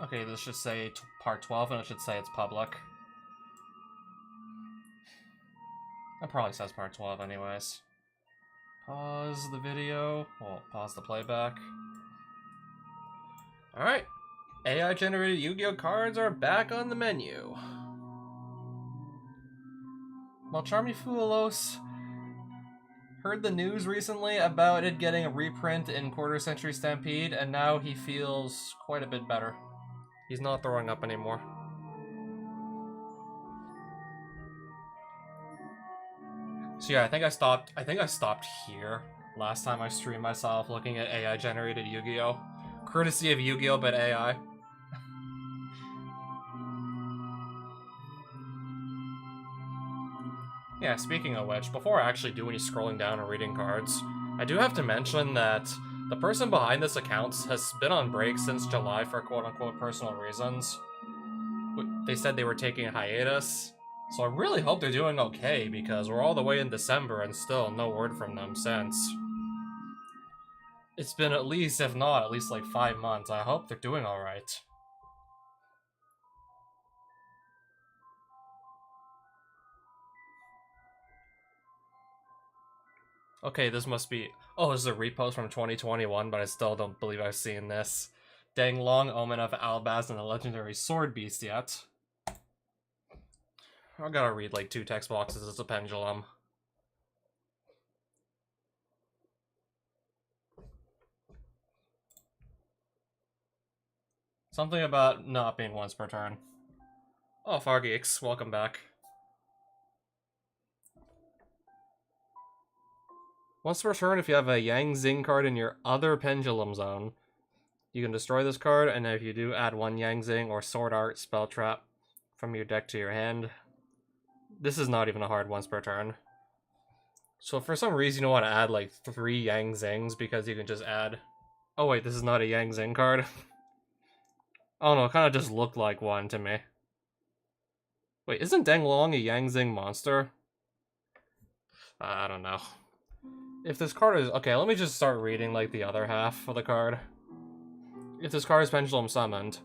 Okay, this should say part 12, and it should say it's public. That probably says part 12 anyways. Pause the video. Well, pause the playback. Alright. AI-generated Yu-Gi-Oh cards are back on the menu. Well, Charmy Fuelos heard the news recently about it getting a reprint in Quarter Century Stampede, and now he feels quite a bit better. He's not throwing up anymore. So yeah, I think I stopped here last time I streamed myself looking at AI-generated Yu-Gi-Oh! Courtesy of Yu-Gi-Oh! But AI. Yeah, speaking of which, before I actually do any scrolling down or reading cards, I do have to mention that the person behind this account has been on break since July for quote-unquote personal reasons. They said they were taking a hiatus, so I really hope they're doing okay, because we're all the way in December and still no word from them since. It's been at least, if not, at least like 5 months. I hope they're doing alright. Okay, this must be... Oh, this is a repost from 2021, but I still don't believe I've seen this. Dang long Omen of Albaz and the legendary Sword Beast yet. I gotta read like 2 text boxes as a pendulum. Something about not being once per turn. Oh, Fargeeks, welcome back. Once per turn, if you have a Yang Zing card in your other pendulum zone, you can destroy this card, and if you do, add 1 Yang Zing or Sword Art spell trap from your deck to your hand. This is not even a hard once per turn. So if for some reason you want to add like 3 Yang Zings, because you can just add... Oh wait, this is not a Yang Zing card. Oh no, it kind of just looked like one to me. Wait, isn't Deng Long a Yang Zing monster? I don't know. If this card is... Okay, let me just start reading, like, the other half of the card. If this card is Pendulum Summoned,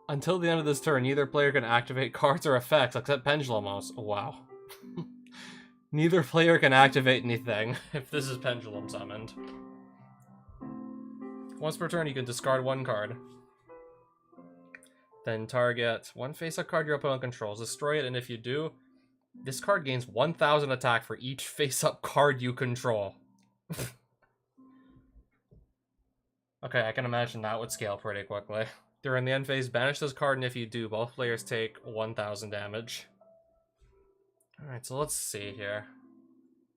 until the end of this turn, neither player can activate cards or effects except Pendulum Mouse. Oh, wow. Neither player can activate anything if this is Pendulum Summoned. Once per turn, you can discard 1 card. Then target 1 face-up card your opponent controls. Destroy it, and if you do... This card gains 1,000 attack for each face-up card you control. Okay, I can imagine that would scale pretty quickly. During the end phase, banish this card, and if you do, both players take 1,000 damage. Alright, so let's see here.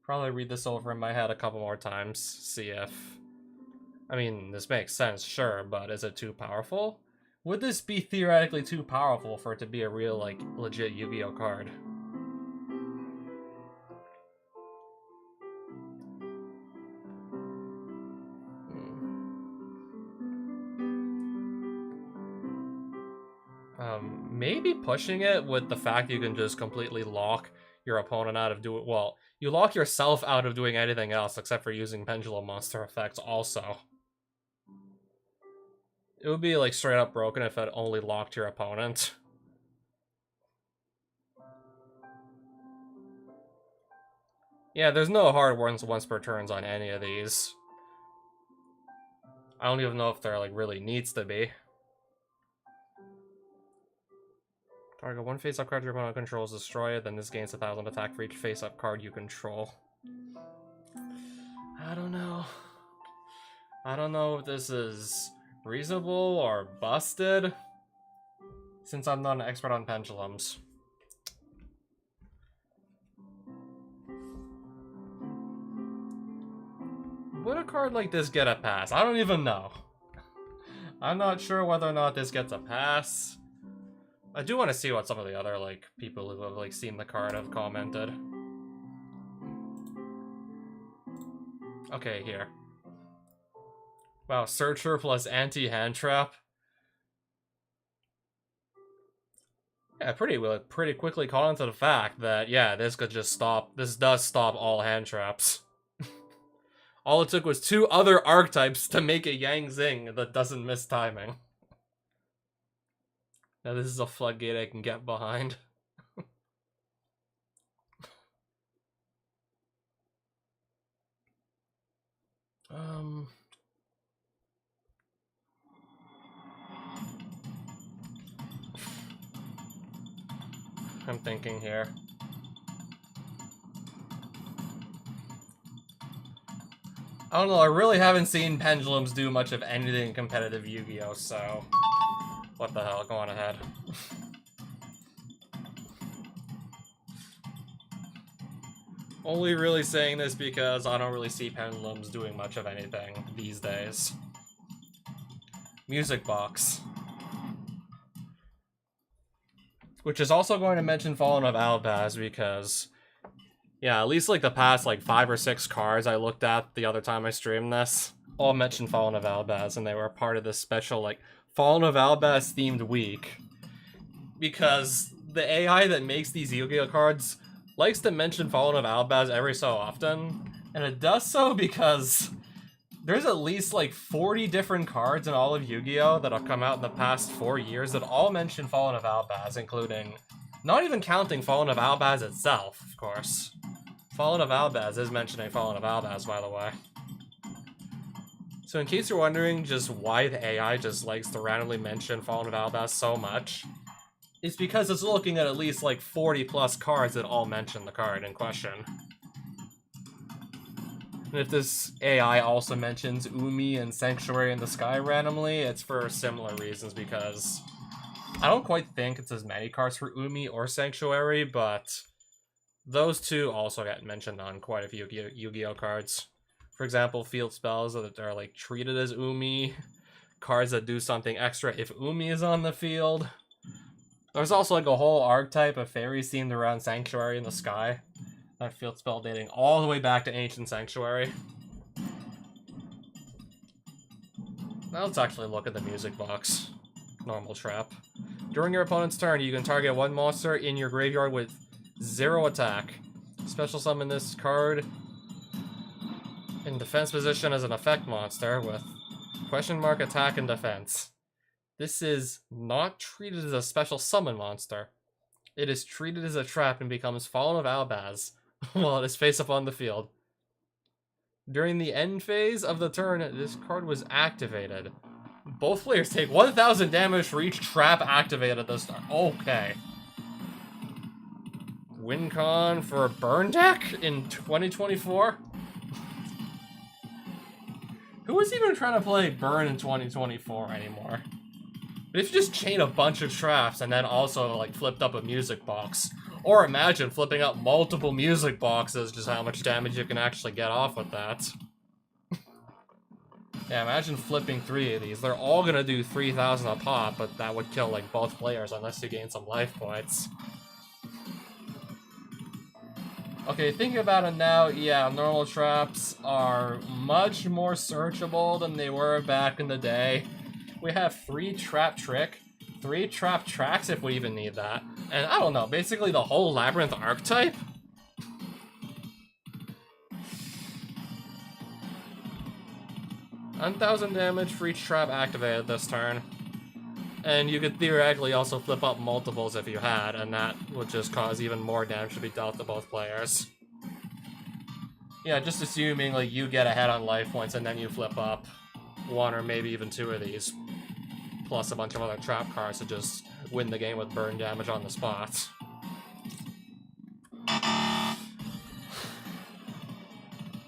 Probably read this over in my head a couple more times, see if... I mean, this makes sense, sure, but is it too powerful? Would this be theoretically too powerful for it to be a real, like, legit Yu-Gi-Oh card? Maybe pushing it with the fact you can just completely lock your opponent out of doing... Well, you lock yourself out of doing anything else except for using Pendulum Monster effects also. It would be like straight up broken if it only locked your opponent. Yeah, there's no hard once per turns on any of these. I don't even know if there like really needs to be. Target 1 face-up card your opponent controls, destroy it, then this gains 1,000 attack for each face-up card you control. I don't know. I don't know if this is reasonable or busted, since I'm not an expert on pendulums. Would a card like this get a pass? I don't even know. I'm not sure whether or not this gets a pass. I do want to see what some of the other, like, people who have, like, seen the card have commented. Okay, here. Wow, Searcher plus anti-hand trap. Yeah, pretty quickly caught on to the fact that, yeah, this could just stop, this does stop all hand traps. All it took was 2 other archetypes to make a Yang Zing that doesn't miss timing. Now this is a floodgate I can get behind. I'm thinking here. I don't know, I really haven't seen pendulums do much of anything in competitive Yu-Gi-Oh, so... What the hell, go on ahead. Only really saying this because I don't really see pendulums doing much of anything these days. Music Box. Which is also going to mention Fallen of Albaz because... Yeah, at least like the past like 5 or 6 cards I looked at the other time I streamed this all mentioned Fallen of Albaz, and they were part of this special like Fallen of Albaz themed week. Because the AI that makes these Yu-Gi-Oh cards likes to mention Fallen of Albaz every so often, and it does so because there's at least like 40 different cards in all of Yu-Gi-Oh that have come out in the past 4 years that all mention Fallen of Albaz, including, not even counting Fallen of Albaz itself, of course. Fallen of Albaz is mentioning Fallen of Albaz, by the way. So in case you're wondering just why the AI just likes to randomly mention Fallen of Albaz so much, it's because it's looking at least like 40 plus cards that all mention the card in question. And if this AI also mentions Umi and Sanctuary in the Sky randomly, it's for similar reasons, because I don't quite think it's as many cards for Umi or Sanctuary, but those two also get mentioned on quite a few Yu-Gi-Oh cards. For example, field spells that are like treated as Umi, cards that do something extra if Umi is on the field. There's also like a whole archetype of fairies themed around Sanctuary in the Sky. That field spell dating all the way back to Ancient Sanctuary. Now let's actually look at the music box. Normal trap. During your opponent's turn, you can target one monster in your graveyard with 0 attack. Special summon this card in defense position as an effect monster with question mark attack and defense. This is not treated as a special summon monster. It is treated as a trap and becomes Fallen of Albaz while it is face up on the field. During the end phase of the turn, this card was activated. Both players take 1,000 damage for each trap activated this turn. Okay. WinCon for a burn deck in 2024? Who is even trying to play burn in 2024 anymore? But if you just chain a bunch of traps and then also like flipped up a music box, or imagine flipping up multiple music boxes, just how much damage you can actually get off with that. Yeah, imagine flipping 3 of these. They're all gonna do 3,000 a pop, but that would kill like both players unless you gain some life points. Okay, thinking about it now, yeah, normal traps are much more searchable than they were back in the day. We have 3 trap trick, 3 trap tracks if we even need that, and I don't know, basically the whole Labyrinth archetype? 1,000 damage for each trap activated this turn. And you could theoretically also flip up multiples if you had, and that would just cause even more damage to be dealt to both players. Yeah, just assuming like you get ahead on life points and then you flip up 1 or maybe even 2 of these, plus a bunch of other trap cards to just win the game with burn damage on the spot. I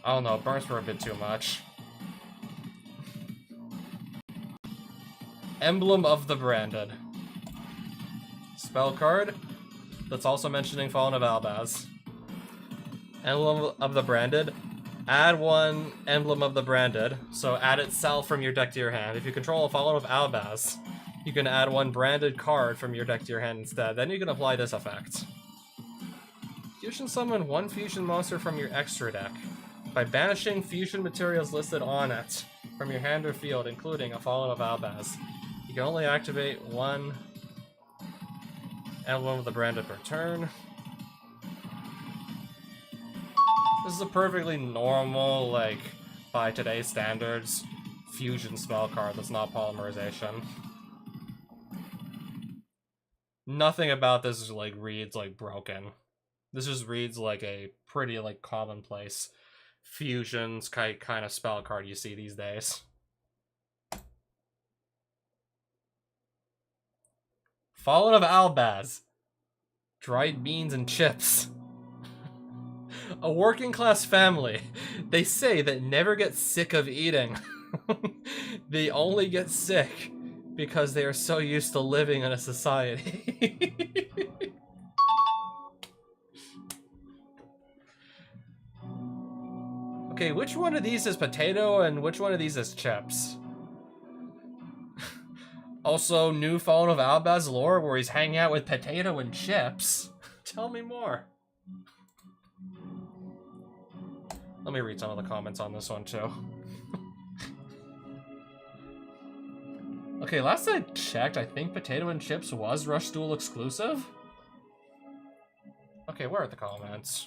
don't know, burns were a bit too much. Emblem of the Branded. Spell card that's also mentioning Fallen of Albaz. Emblem of the Branded. Add 1 Emblem of the Branded, so add itself from your deck to your hand. If you control a Fallen of Albaz, you can add 1 branded card from your deck to your hand instead. Then you can apply this effect. Fusion summon 1 fusion monster from your extra deck by banishing fusion materials listed on it from your hand or field, including a Fallen of Albaz. You can only activate 1 Emblem of the Branded per turn. This is a perfectly normal, like, by today's standards, fusion spell card that's not polymerization. Nothing about this is like reads like broken. This just reads like a pretty like commonplace fusions kind of spell card you see these days. Fallen of Albaz. Dried beans and chips. A working class family. They say that never get sick of eating. They only get sick because they are so used to living in a society. Okay, which one of these is potato and which one of these is chips? Also, new Fallen of Albaz lore where he's hanging out with potato and chips. Tell me more. Let me read some of the comments on this one too. Okay, last I checked, I think potato and chips was Rush Duel exclusive. Okay, where are the comments?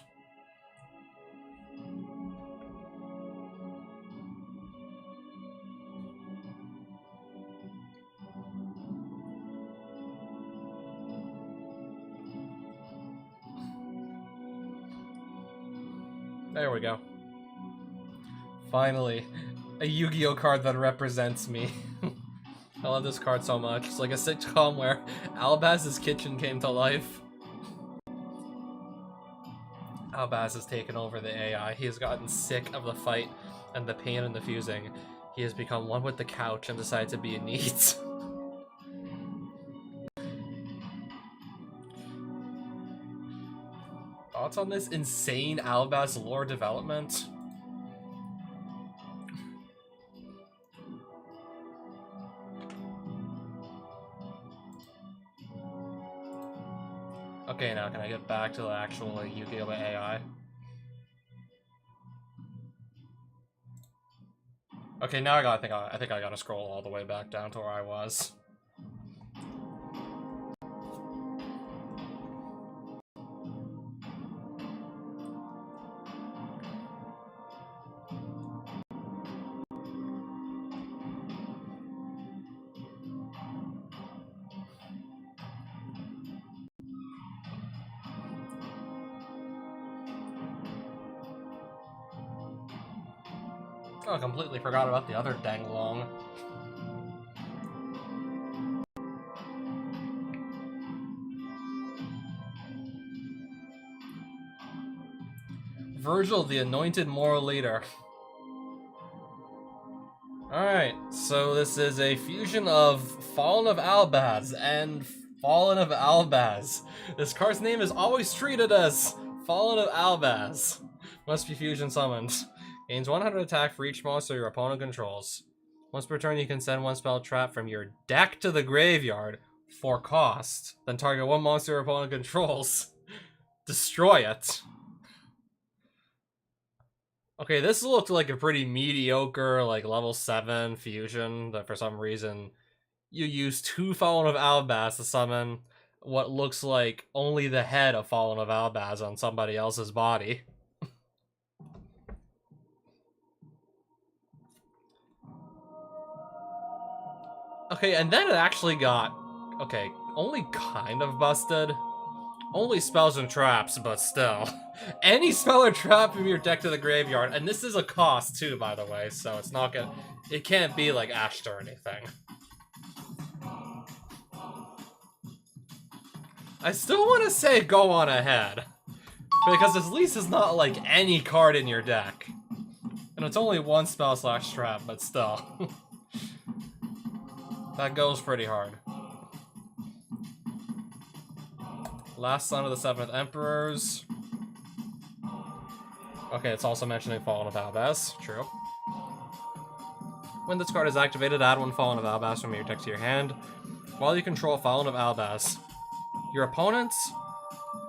There we go. Finally, a Yu-Gi-Oh card that represents me. I love this card so much. It's like a sitcom where Albaz's kitchen came to life. Albaz has taken over the AI. He has gotten sick of the fight and the pain and the fusing. He has become one with the couch and decided to be in needs. Thoughts on this insane Albaz lore development? Okay, now can I get back to the actual Yu-Gi-Oh AI? Okay, now I think I gotta scroll all the way back down to where I was. Oh, I completely forgot about the other Danglong. Virgil, the anointed moral leader. Alright, so this is a fusion of Fallen of Albaz and Fallen of Albaz. This card's name is always treated as Fallen of Albaz. Must be fusion summoned. Gains 100 attack for each monster your opponent controls. Once per turn, you can send one spell trap from your deck to the graveyard for cost. Then target one monster your opponent controls. Destroy it. Okay, this looked like a pretty mediocre, like, level 7 fusion that for some reason you use 2 Fallen of Albaz to summon what looks like only the head of Fallen of Albaz on somebody else's body. Okay, and then it actually got, okay, only kind of busted. Only spells and traps, but still. Any spell or trap from your deck to the graveyard, and this is a cost too, by the way, so it's not gonna, it can't be like Ashta or anything. I still want to say go on ahead, because at least it's not like any card in your deck. And it's only one spell slash trap, but still. That goes pretty hard. Last Son of the Seventh Emperors. Okay, it's also mentioning Fallen of Albaz. True. When this card is activated, add one Fallen of Albaz from your deck to your hand. While you control Fallen of Albaz, your opponents,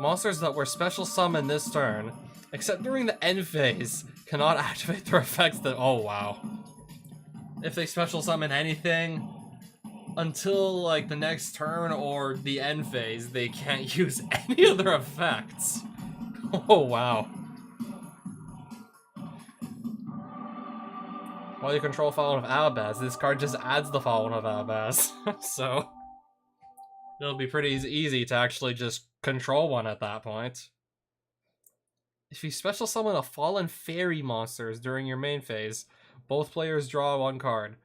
monsters that were special summoned this turn, except during the end phase, cannot activate their effects that— oh wow. If they special summon anything, until, like, the next turn or the end phase, they can't use any of their effects. Oh, wow. While you control Fallen of Albaz, this card just adds the Fallen of Albaz. So, It'll be pretty easy to actually just control one at that point. If you special summon a fallen fairy monsters during your main phase, both players draw one card.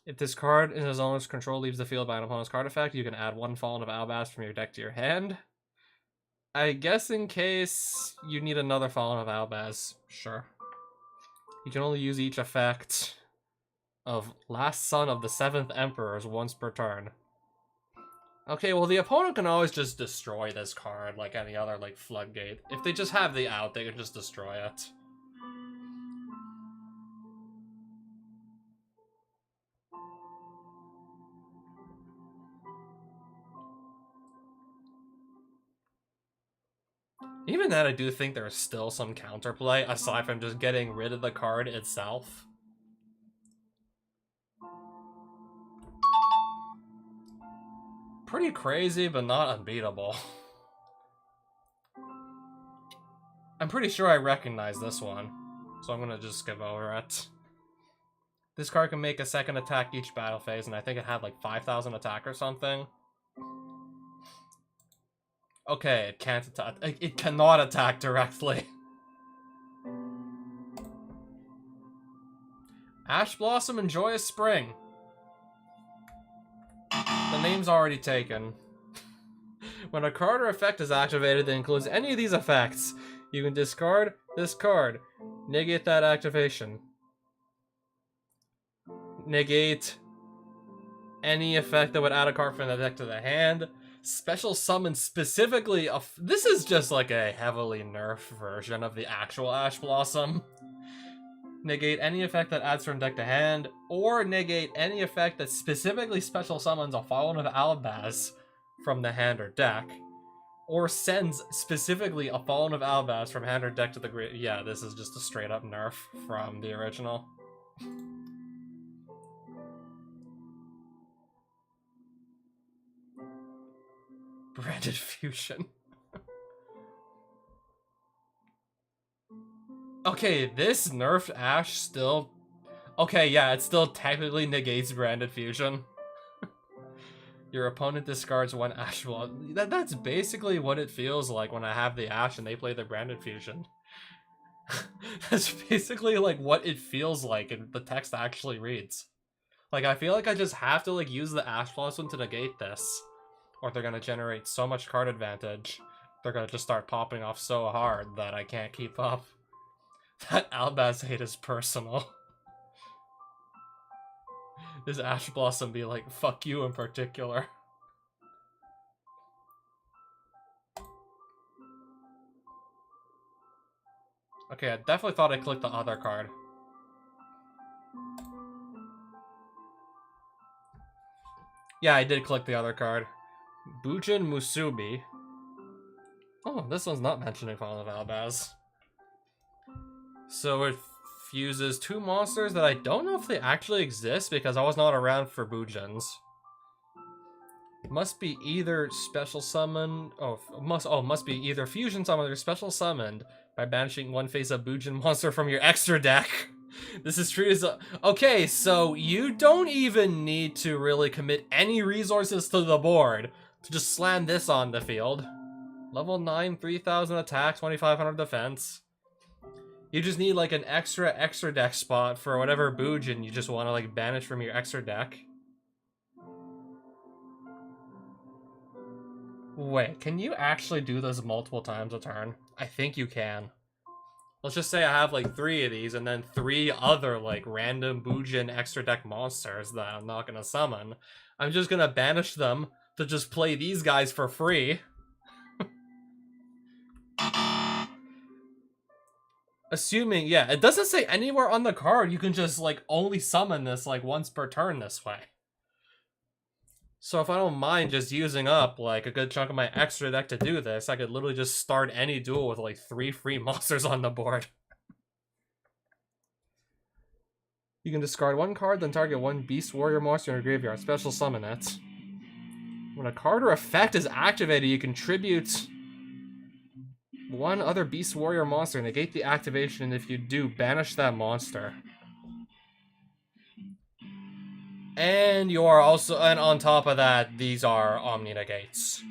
If this card in his owner's control leaves the field by an opponent's card effect, you can add one Fallen of Albaz from your deck to your hand. I guess in case you need another Fallen of Albaz, sure. You can only use each effect of Last Son of the Seventh Emperors once per turn. Okay, well the opponent can always just destroy this card like any other like Floodgate. If they just have the out, they can just destroy it. Even then, I do think there's still some counterplay, aside from just getting rid of the card itself. Pretty crazy, but not unbeatable. I'm pretty sure I recognize this one, so I'm gonna just skip over it. This card can make a second attack each battle phase, and I think it had like 5,000 attack or something. Okay, it can't attack. It cannot attack directly. Ash Blossom and Joyous Spring. The name's already taken. When a card or effect is activated that includes any of these effects, you can discard this card. Negate that activation. Negate any effect that would add a card from the deck to the hand. Special summon specifically this is just like a heavily nerfed version of the actual Ash Blossom. Negate any effect that adds from deck to hand, or negate any effect that specifically special summons a Fallen of Albaz from the hand or deck, or sends specifically a Fallen of Albaz from hand or deck to the grave. Yeah, this is just a straight up nerf from the original. Branded Fusion. Okay, this nerfed Ash still... Okay, yeah, it still technically negates Branded Fusion. Your opponent discards one Ash. That's basically what it feels like when I have the Ash and they play the Branded Fusion. That's basically like what it feels like and the text actually reads. Like, I feel like I just have to like use the Ash Blossom to negate this, or they're gonna generate so much card advantage. They're gonna just start popping off so hard that I can't keep up. That Albaz hate is personal. This Ash Blossom be like, fuck you in particular. Okay, I definitely thought I clicked the other card. Yeah, I did click the other card. Bujin Musubi. Oh, this one's not mentioning Fallen of Albaz. So it fuses two monsters that I don't know if they actually exist because I was not around for Bujins. Must be either special summoned. Must be either fusion summoned or special summoned by banishing one face-up Bujin monster from your extra deck. This is true as okay, so you don't even need to really commit any resources to the board to just slam this on the field. Level 9, 3,000 attack, 2,500 defense. You just need like an extra deck spot for whatever Bujin you just want to like banish from your extra deck. Wait, can you actually do this multiple times a turn? I think you can. Let's just say I have like 3 of these and then 3 other like random Bujin extra deck monsters that I'm not gonna summon. I'm just gonna banish them to just play these guys for free. Assuming, yeah, it doesn't say anywhere on the card you can just like only summon this like once per turn this way. So if I don't mind just using up like a good chunk of my extra deck to do this, I could literally just start any duel with like 3 free monsters on the board. You can discard one card, then target one Beast Warrior monster in your graveyard. Special summon it. When a card or effect is activated, you contribute one other Beast Warrior monster. Negate the activation, and if you do, banish that monster. And you are also, and on top of that, these are Omni Negates.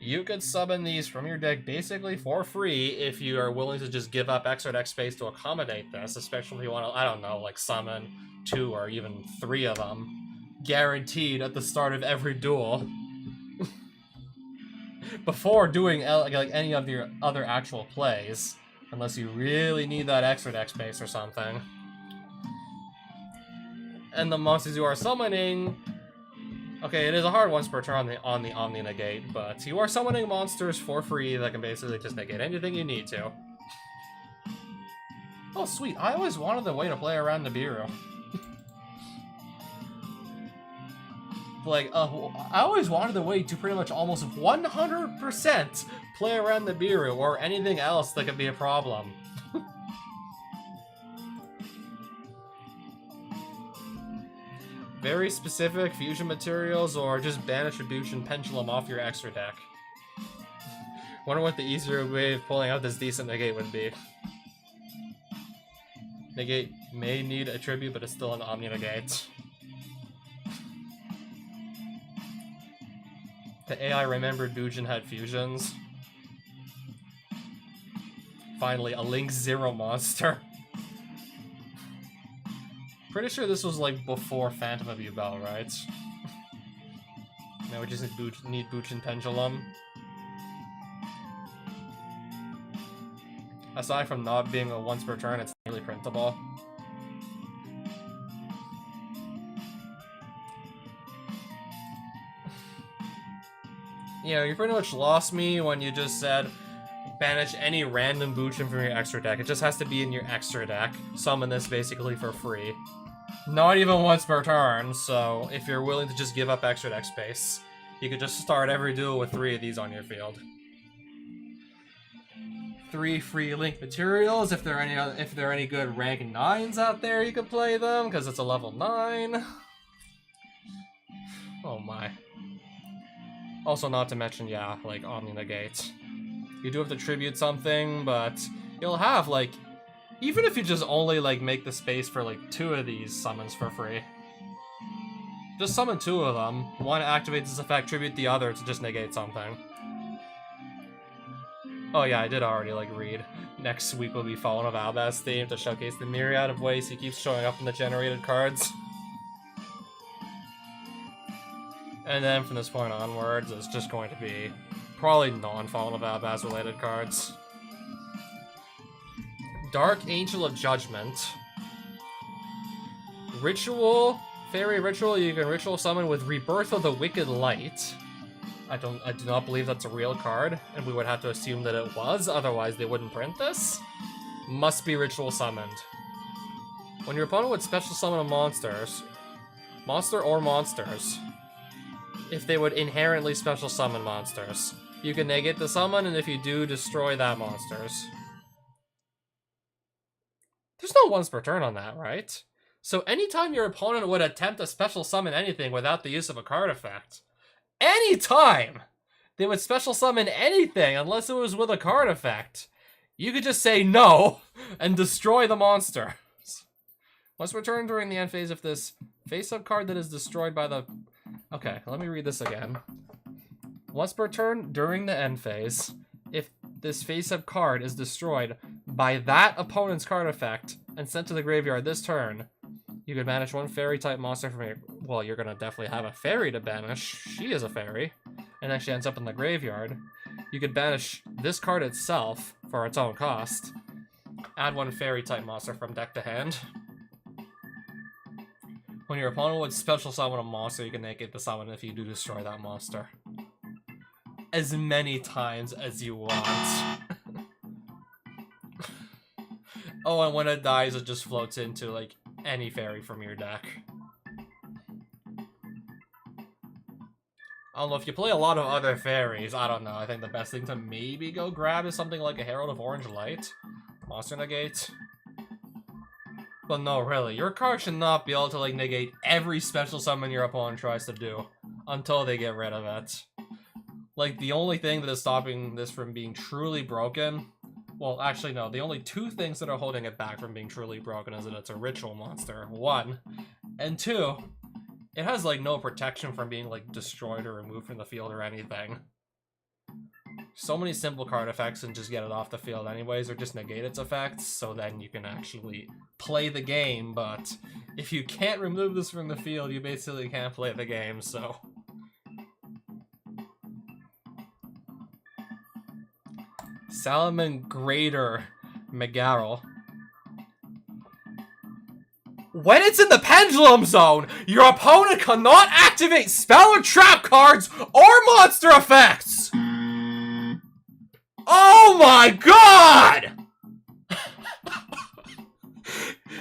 You could summon these from your deck basically for free if you are willing to just give up extra deck space to accommodate this, especially if you want to, I don't know, like summon 2 or even 3 of them. Guaranteed at the start of every duel. Before doing like any of your other actual plays. Unless you really need that extra deck space or something. And the monsters you are summoning... Okay, it is a hard once per turn on the Omni Negate, but you are summoning monsters for free that can basically just negate anything you need to. Oh, sweet. I always wanted the way to play around Nibiru. Like, I always wanted the way to pretty much almost 100% play around Nibiru or anything else that could be a problem. Very specific fusion materials, or just banish a Buchin Pendulum off your extra deck. Wonder what the easier way of pulling out this decent negate would be. Negate may need a tribute, but it's still an Omni Negate. The AI remembered Buchin had fusions. Finally, a Link Zero monster. Pretty sure this was like before Phantom of Yugioh, right? Now we just need Buchin Pendulum. Aside from not being a once per turn, it's really printable. Yeah, you pretty much lost me when you just said banish any random Buchin from your extra deck. It just has to be in your extra deck. Summon this basically for free. Not even once per turn, so if you're willing to just give up extra deck space, you could just start every duel with 3 of these on your field. 3 free Link materials. If there are any good rank 9s out there, you could play them because it's a level 9. Oh my. Also, not to mention, yeah, like Omni Negate. You do have to tribute something, but you'll have like, even if you just only like make the space for like 2 of these summons for free. Just summon 2 of them. One activates this effect, tribute the other to just negate something. Oh yeah, I did already like read. Next week will be Fallen of Albaz theme to showcase the myriad of ways he keeps showing up in the generated cards. And then from this point onwards, it's just going to be probably non-Fallen of Albaz related cards. Dark Angel of Judgment. Ritual. Fairy Ritual, you can ritual summon with Rebirth of the Wicked Light. I do not believe that's a real card, and we would have to assume that it was, otherwise they wouldn't print this. Must be ritual summoned. When your opponent would special summon a monster or monsters, if they would inherently special summon monsters, you can negate the summon, and if you do, destroy that monsters. There's no once per turn on that, right? So anytime your opponent would attempt to special summon anything without the use of a card effect, anytime they would special summon anything unless it was with a card effect, you could just say no and destroy the monster. Once returned during the end phase, if this face-up card that is destroyed by the... Okay, let me read this again. Once per turn during the end phase, if this face-up card is destroyed by that opponent's card effect and sent to the graveyard this turn, you could banish 1 fairy-type monster from your... Well, you're gonna definitely have a fairy to banish. She is a fairy. And then she ends up in the graveyard. You could banish this card itself for its own cost. Add 1 fairy-type monster from deck to hand. When your opponent would special summon a monster, you can negate the summon if you do destroy that monster. As many times as you want. Oh, and when it dies, it just floats into, like, any fairy from your deck. I don't know, if you play a lot of other fairies, I don't know, I think the best thing to maybe go grab is something like a Herald of Orange Light. Monster Negate. But no, really, your card should not be able to, like, negate every special summon your opponent tries to do until they get rid of it. Like, the only thing that is stopping this from being truly broken... Well, actually, no. The only 2 things that are holding it back from being truly broken is that it's a ritual monster. 1. And 2, It has, like, no protection from being, like, destroyed or removed from the field or anything. So many simple card effects and just get it off the field anyways, or just negate its effects, so then you can actually play the game, but if you can't remove this from the field, you basically can't play the game, so... Salamander Megarol. When it's in the Pendulum Zone, your opponent cannot activate spell or trap cards or monster effects! Oh my god!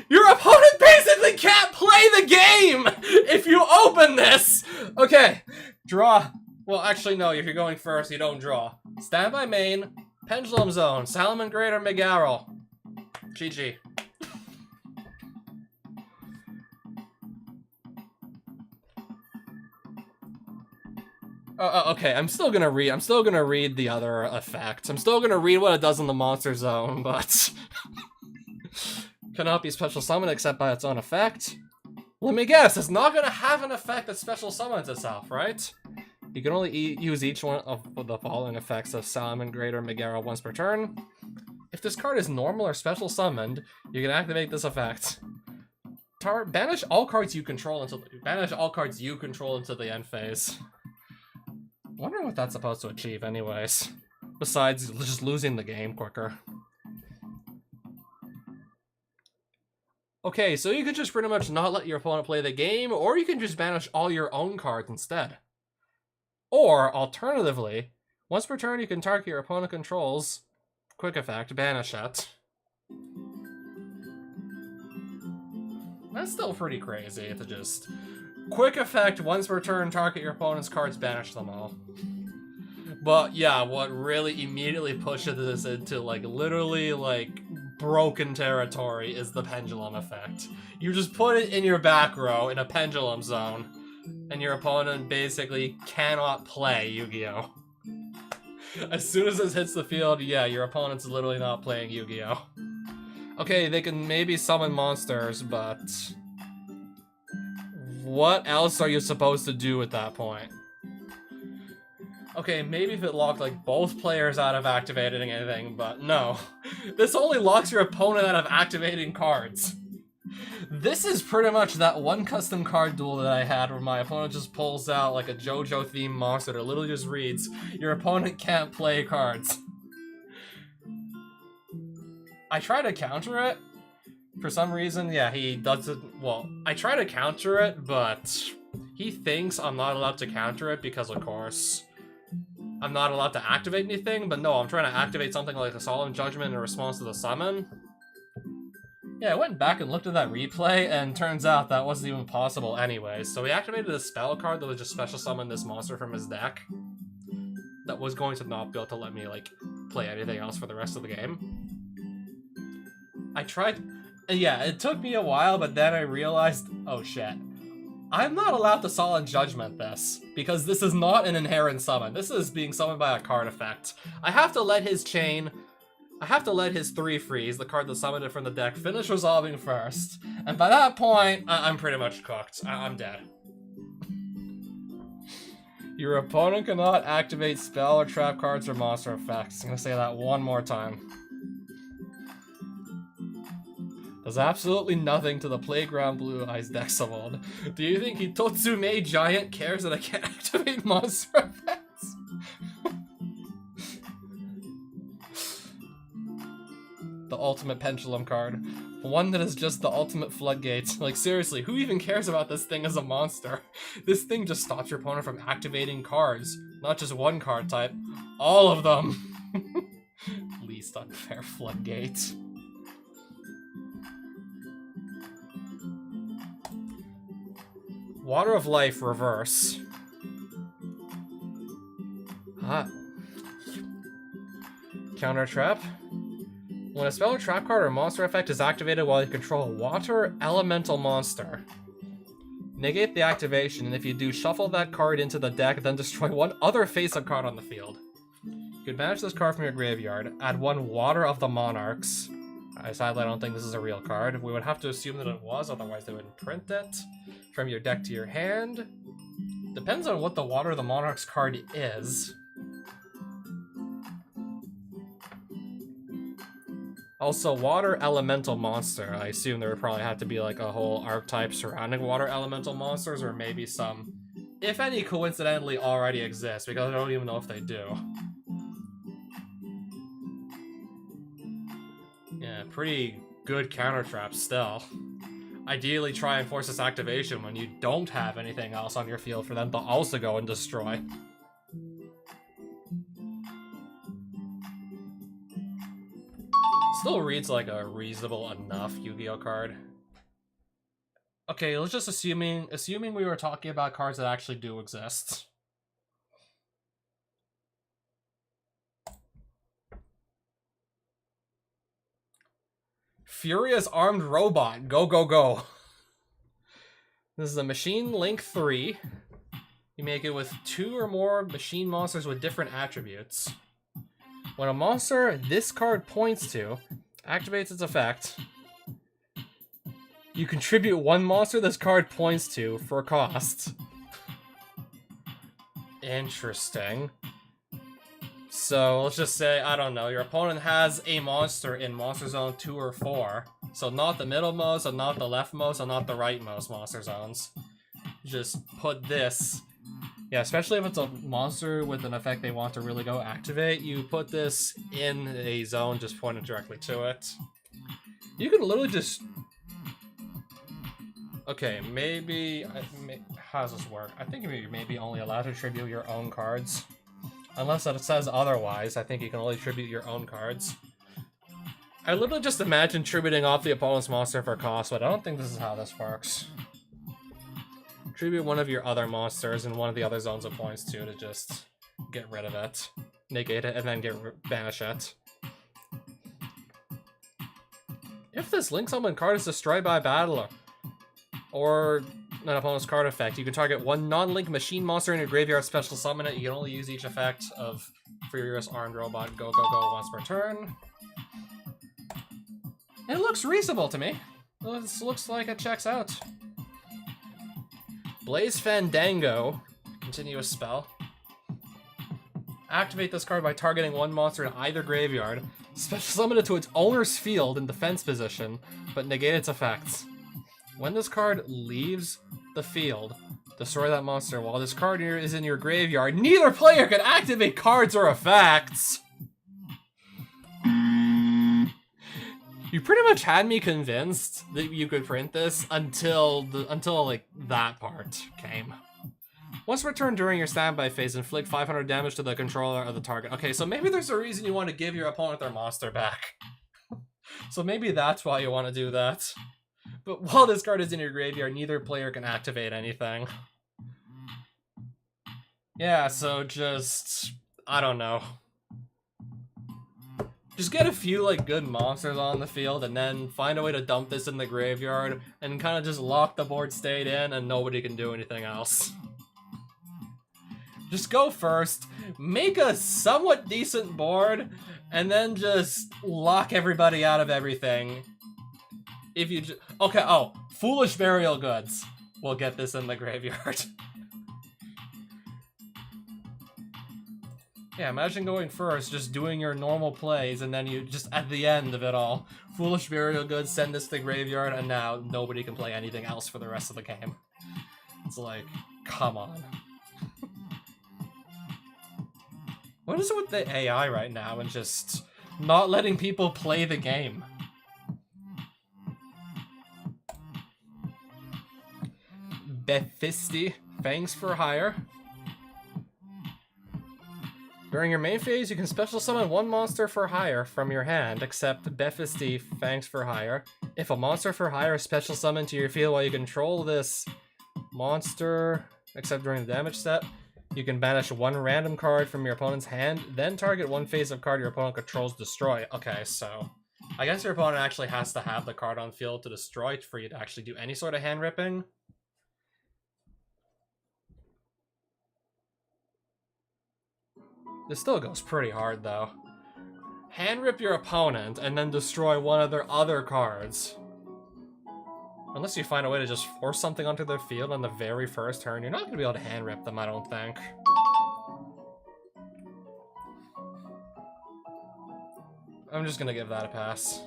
Your opponent basically can't play the game if you open this! Okay, draw. Well, actually, no, if you're going first, you don't draw. Standby main, Pendulum Zone, Salamander Megarol. GG. Okay, I'm still gonna read the other effect. I'm still gonna read what it does in the Monster Zone, but... Cannot be special summoned except by its own effect. Let me guess, it's not gonna have an effect that special summons itself, right? You can only use each one of the following effects of Salamander Megarol once per turn. If this card is normal or special summoned, you can activate this effect. Banish all cards you control until the end phase. Wonder what that's supposed to achieve anyways. Besides just losing the game quicker. Okay, so you could just pretty much not let your opponent play the game, or you can just banish all your own cards instead. Or, alternatively, once per turn you can target your opponent controls, quick effect, banish it. That's still pretty crazy to just... Quick effect, once per turn, target your opponent's cards, banish them all. But yeah, what really immediately pushes this into, like, literally, like, broken territory is the pendulum effect. You just put it in your back row in a pendulum zone, and your opponent basically cannot play Yu-Gi-Oh! As soon as this hits the field, yeah, your opponent's literally not playing Yu-Gi-Oh! Okay, they can maybe summon monsters, but... what else are you supposed to do at that point? Okay, maybe if it locked, like, both players out of activating anything, but no. This only locks your opponent out of activating cards. This is pretty much that one custom card duel that I had where my opponent just pulls out, like, a JoJo-themed monster that literally just reads, your opponent can't play cards. I try to counter it. For some reason, yeah, he doesn't... Well, I try to counter it, but he thinks I'm not allowed to counter it because, of course, I'm not allowed to activate anything, but no, I'm trying to activate something like a Solemn Judgment in response to the summon. Yeah, I went back and looked at that replay, and turns out that wasn't even possible anyway. So he activated a spell card that would just special summon this monster from his deck. That was going to not be able to let me, like, play anything else for the rest of the game. I tried... Yeah, it took me a while, but then I realized, oh shit. I'm not allowed to Solemn Judgment this, because this is not an inherent summon. This is being summoned by a card effect. I have to let his 3 freeze, the card that summoned it from the deck, finish resolving first. And by that point, I'm pretty much cooked. I'm dead. Your opponent cannot activate spell or trap cards or monster effects. I'm gonna say that one more time. Does absolutely nothing to the Playground Blue Eyes deck summoned. Do you think Hitotsume Giant cares that I can't activate monster effects? The ultimate pendulum card. One that is just the ultimate floodgate. Like, seriously, who even cares about this thing as a monster? This thing just stops your opponent from activating cards. Not just one card type. All of them! Least unfair floodgate. Water of Life, reverse. Counter trap. When a spell or trap card or monster effect is activated while you control a water elemental monster, negate the activation, and if you do, shuffle that card into the deck, then destroy one other face-up card on the field. You can banish this card from your graveyard, add 1 Water of the Monarchs, Sadly, I don't think this is a real card. We would have to assume that it was, otherwise they wouldn't print it. From your deck to your hand. Depends on what the Water of the Monarchs card is. Also, Water Elemental Monster. I assume there would probably have to be like a whole archetype surrounding Water Elemental Monsters, or maybe some, if any, coincidentally already exist, because I don't even know if they do. Yeah, pretty good counter traps still. Ideally try and force this activation when you don't have anything else on your field for them to also go and destroy. Still reads like a reasonable enough Yu-Gi-Oh card. Okay, let's just assuming we were talking about cards that actually do exist. Furious Armed Robot. Go, go, go. This is a Machine Link 3. You make it with 2 or more machine monsters with different attributes. When a monster this card points to activates its effect, you contribute 1 monster this card points to for a cost. Interesting. So let's just say, I don't know, your opponent has a monster in Monster Zone 2 or 4. So not the middlemost, and not the leftmost, and not the rightmost monster zones. Just put this. Yeah, especially if it's a monster with an effect they want to really go activate, you put this in a zone just pointed directly to it. You can literally just... Okay, maybe... How does this work? I think you're maybe only allowed to tribute your own cards. Unless it says otherwise, I think you can only tribute your own cards. I literally just imagine tributing off the opponent's monster for cost, but I don't think this is how this works. Tribute one of your other monsters in one of the other zones it points to just get rid of it. Negate it, and then banish it. If this Link Summon card is destroyed by a battler, or an opponent's card effect, you can target 1 non-link machine monster in your graveyard, special summon it. You can only use each effect of Furious Armed Robot Go Go Go once per turn. It looks reasonable to me. This looks like it checks out. Blaze Fandango, continuous spell. Activate this card by targeting 1 monster in either graveyard. Special summon it to its owner's field in defense position, but negate its effects. When this card leaves the field, destroy that monster. While this card here is in your graveyard, neither player can activate cards or effects! You pretty much had me convinced that you could print this until like that part came. Once returned during your standby phase, inflict 500 damage to the controller of the target. Okay, so maybe there's a reason you want to give your opponent their monster back. So maybe that's why you want to do that. But while this card is in your graveyard, neither player can activate anything. Yeah, so just... I don't know. Just get a few, like, good monsters on the field, and then find a way to dump this in the graveyard, and kind of just lock the board state in, and nobody can do anything else. Just go first, make a somewhat decent board, and then just lock everybody out of everything. If you okay, oh, Foolish Burial Goods will get this in the graveyard. Yeah, imagine going first, just doing your normal plays, and then you just, at the end of it all, Foolish Burial Goods, send this to the graveyard, and now nobody can play anything else for the rest of the game. It's like, come on. What is it with the AI right now and just not letting people play the game? Bephisti, Fangs for Hire. During your main phase, you can special summon 1 monster for hire from your hand, except Bephisti, Fangs for Hire. If a monster for hire is special summoned to your field while you control this monster, except during the damage step, you can banish 1 random card from your opponent's hand, then target 1 face of card your opponent controls destroy. Okay, so I guess your opponent actually has to have the card on field to destroy for you to actually do any sort of hand ripping. This still goes pretty hard, though. hand rip your opponent and then destroy one of their other cards. Unless you find a way to just force something onto their field on the very first turn, you're not going to be able to hand rip them, I don't think. I'm just going to give that a pass.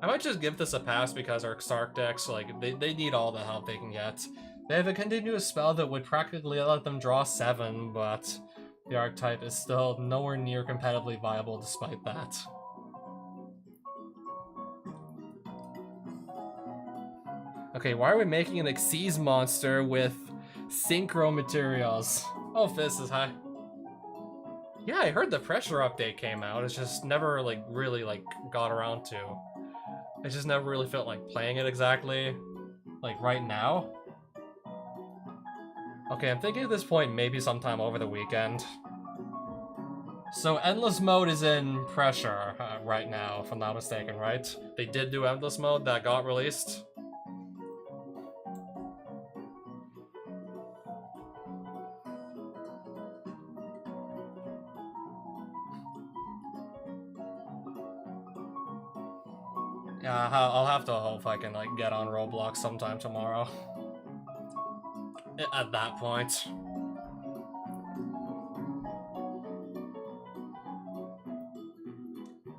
I might just give this a pass because our Xark decks, like, they need all the help they can get. They have a continuous spell that would practically let them draw 7, but the archetype is still nowhere near competitively viable despite that. Okay, why are we making an Xyz monster with synchro materials? Oh, Fizz is high. Yeah, I heard the pressure update came out. It's just never, like, really, like, got around to. I just never really felt like playing it exactly, like, right now. Okay, I'm thinking at this point maybe sometime over the weekend. So Endless Mode is in pressure right now, if I'm not mistaken, right? They did do Endless Mode that got released. Yeah, I'll have to hope I can, like, get on Roblox sometime tomorrow. At that point.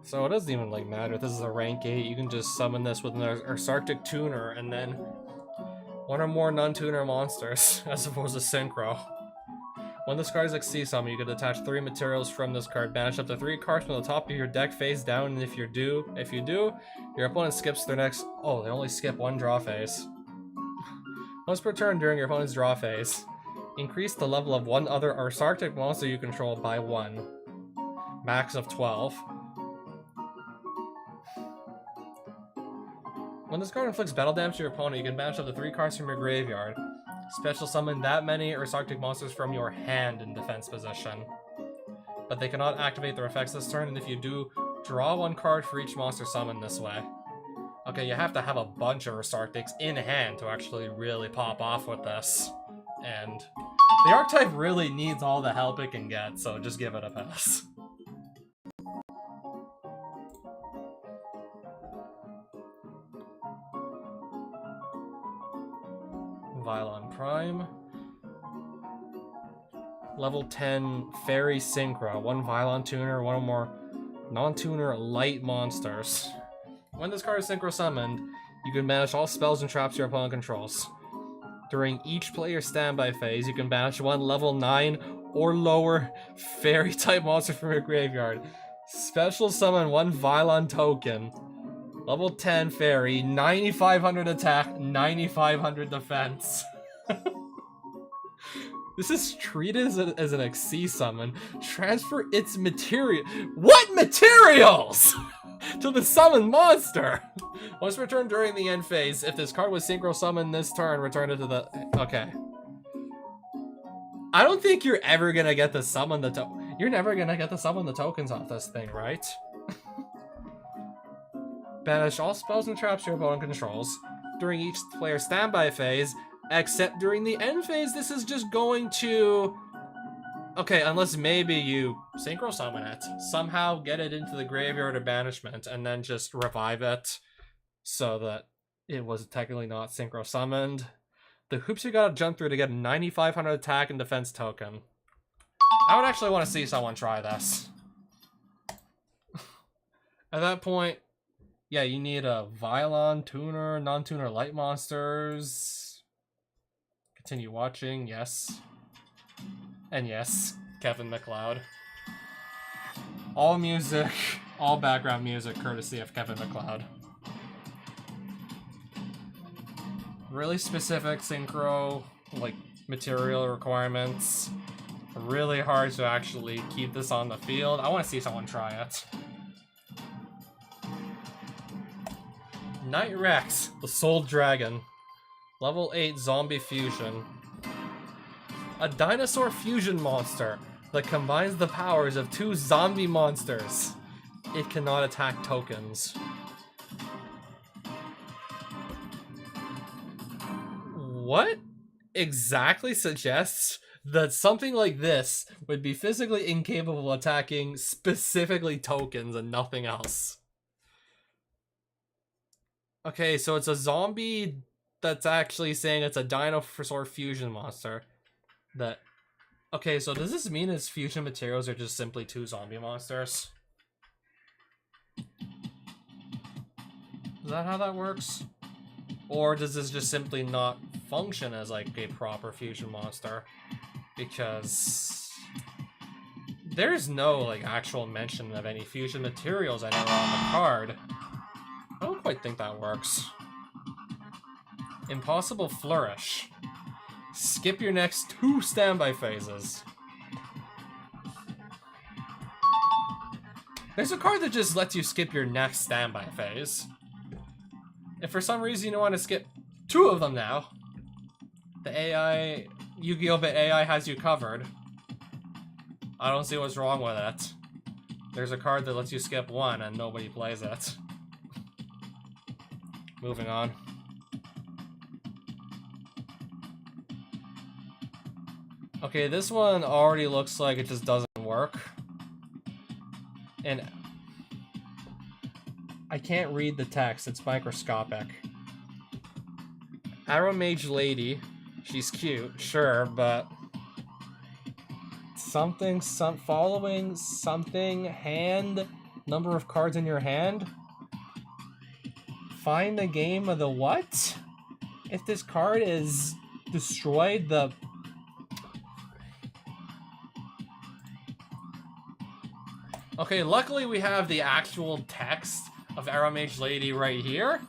So it doesn't even, like, matter if this is a rank 8, you can just summon this with an Arctic Tuner and then one or more non-tuner monsters, as opposed to Synchro. When this card is Xyz summon, you can attach 3 materials from this card, banish up to 3 cards from the top of your deck face down, and if you do, your opponent skips their next... Oh, they only skip 1 draw phase. Once per turn during your opponent's draw phase, increase the level of one other Arctic monster you control by 1. Max of 12. When this card inflicts battle damage to your opponent, you can banish up to 3 cards from your graveyard. Special summon that many Arctic monsters from your hand in defense position. But they cannot activate their effects this turn, and if you do, draw 1 card for each monster summoned this way. Okay, you have to have a bunch of Arctics in hand to actually really pop off with this. And the archetype really needs all the help it can get, so just give it a pass. Vylon Prime. Level 10 Fairy Synchro. 1 Vylon Tuner, 1 or more non-tuner light monsters. When this card is Synchro summoned, you can banish all spells and traps your opponent controls. During each player's standby phase, you can banish 1 level 9 or lower Fairy type monster from your graveyard. Special summon 1 Vylon token. Level 10 Fairy, 9500 attack, 9500 defense. This is treated as an Xyz summon. Transfer its material. What materials? To the summoned monster. Once returned during the end phase, if this card was synchro summoned this turn, return it to the... Okay. I don't think you're ever gonna get to summon the You're never gonna get to summon the tokens off this thing, right? Banish all spells and traps your opponent controls during each player's standby phase, except during the end phase, this is just going to... Okay, unless maybe you synchro summon it, somehow get it into the graveyard or banishment, and then just revive it so that it was technically not synchro summoned. The hoops you gotta jump through to get a 9500 attack and defense token. I would actually want to see someone try this. At that point, yeah, you need a Vylon, Tuner, non-tuner light monsters. Continue watching, yes. And yes, Kevin MacLeod. All music, all background music, courtesy of Kevin MacLeod. Really specific synchro, like, material requirements. Really hard to actually keep this on the field. I want to see someone try it. Night Rex, the Soul Dragon. Level 8 Zombie Fusion. A dinosaur fusion monster that combines the powers of 2 zombie monsters. It cannot attack tokens. What exactly suggests that something like this would be physically incapable of attacking specifically tokens and nothing else. Okay, so it's a zombie that's actually saying it's a dinosaur fusion monster. That. Okay, so does this mean its fusion materials are just simply 2 zombie monsters? Is that how that works? Or does this just simply not function as like a proper fusion monster? Because there's no like actual mention of any fusion materials anywhere on the card. I don't quite think that works. Impossible Flourish. Skip your next 2 standby phases. There's a card that just lets you skip your next standby phase. If for some reason you want to skip 2 of them now, the AI, Yu-Gi-Oh! AI has you covered. I don't see what's wrong with it. There's a card that lets you skip 1 and nobody plays it. Moving on. Okay, this one already looks like it just doesn't work. And I can't read the text, it's microscopic. Arrow Mage Lady, she's cute, sure, but following something, hand, number of cards in your hand? Find the game of the what? If this card is destroyed, the... Okay, luckily we have the actual text of Arrow Mage Lady right here.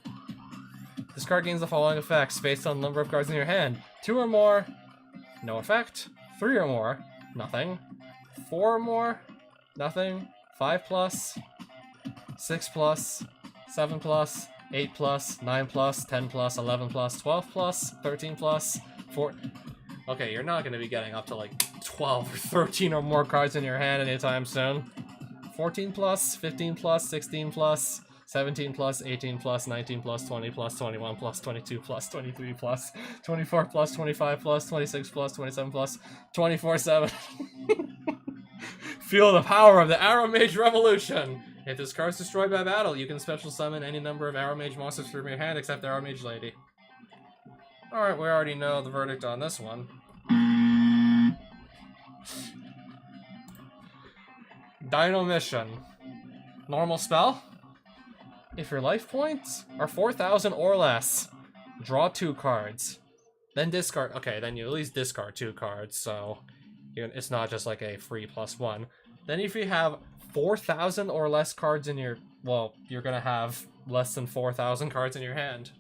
This card gains the following effects based on the number of cards in your hand. 2 or more, no effect. 3 or more, nothing. 4 or more, nothing. 5 plus, 6 plus, 7 plus, 8 plus, 9 plus, 10 plus, 11 plus, 12 plus, 13 plus, 4... Okay, you're not going to be getting up to like 12 or 13 or more cards in your hand anytime soon. 14 plus, 15 plus, 16 plus, 17 plus, 18 plus, 19 plus, 20 plus, 21 plus, 22 plus, 23 plus, 24 plus, 25 plus, 26 plus, 27 plus, 24/7. Feel the power of the Arrow Mage Revolution! If this card is destroyed by battle, you can special summon any number of Arrow Mage monsters from your hand except Arrow Mage Lady. Alright, we already know the verdict on this one. Dino Mission. Normal spell. If your life points are 4,000 or less, draw 2 cards. Then discard... Okay, then you at least discard 2 cards, so it's not just like a free +1. Then if you have 4,000 or less cards in your... Well, you're gonna have less than 4,000 cards in your hand.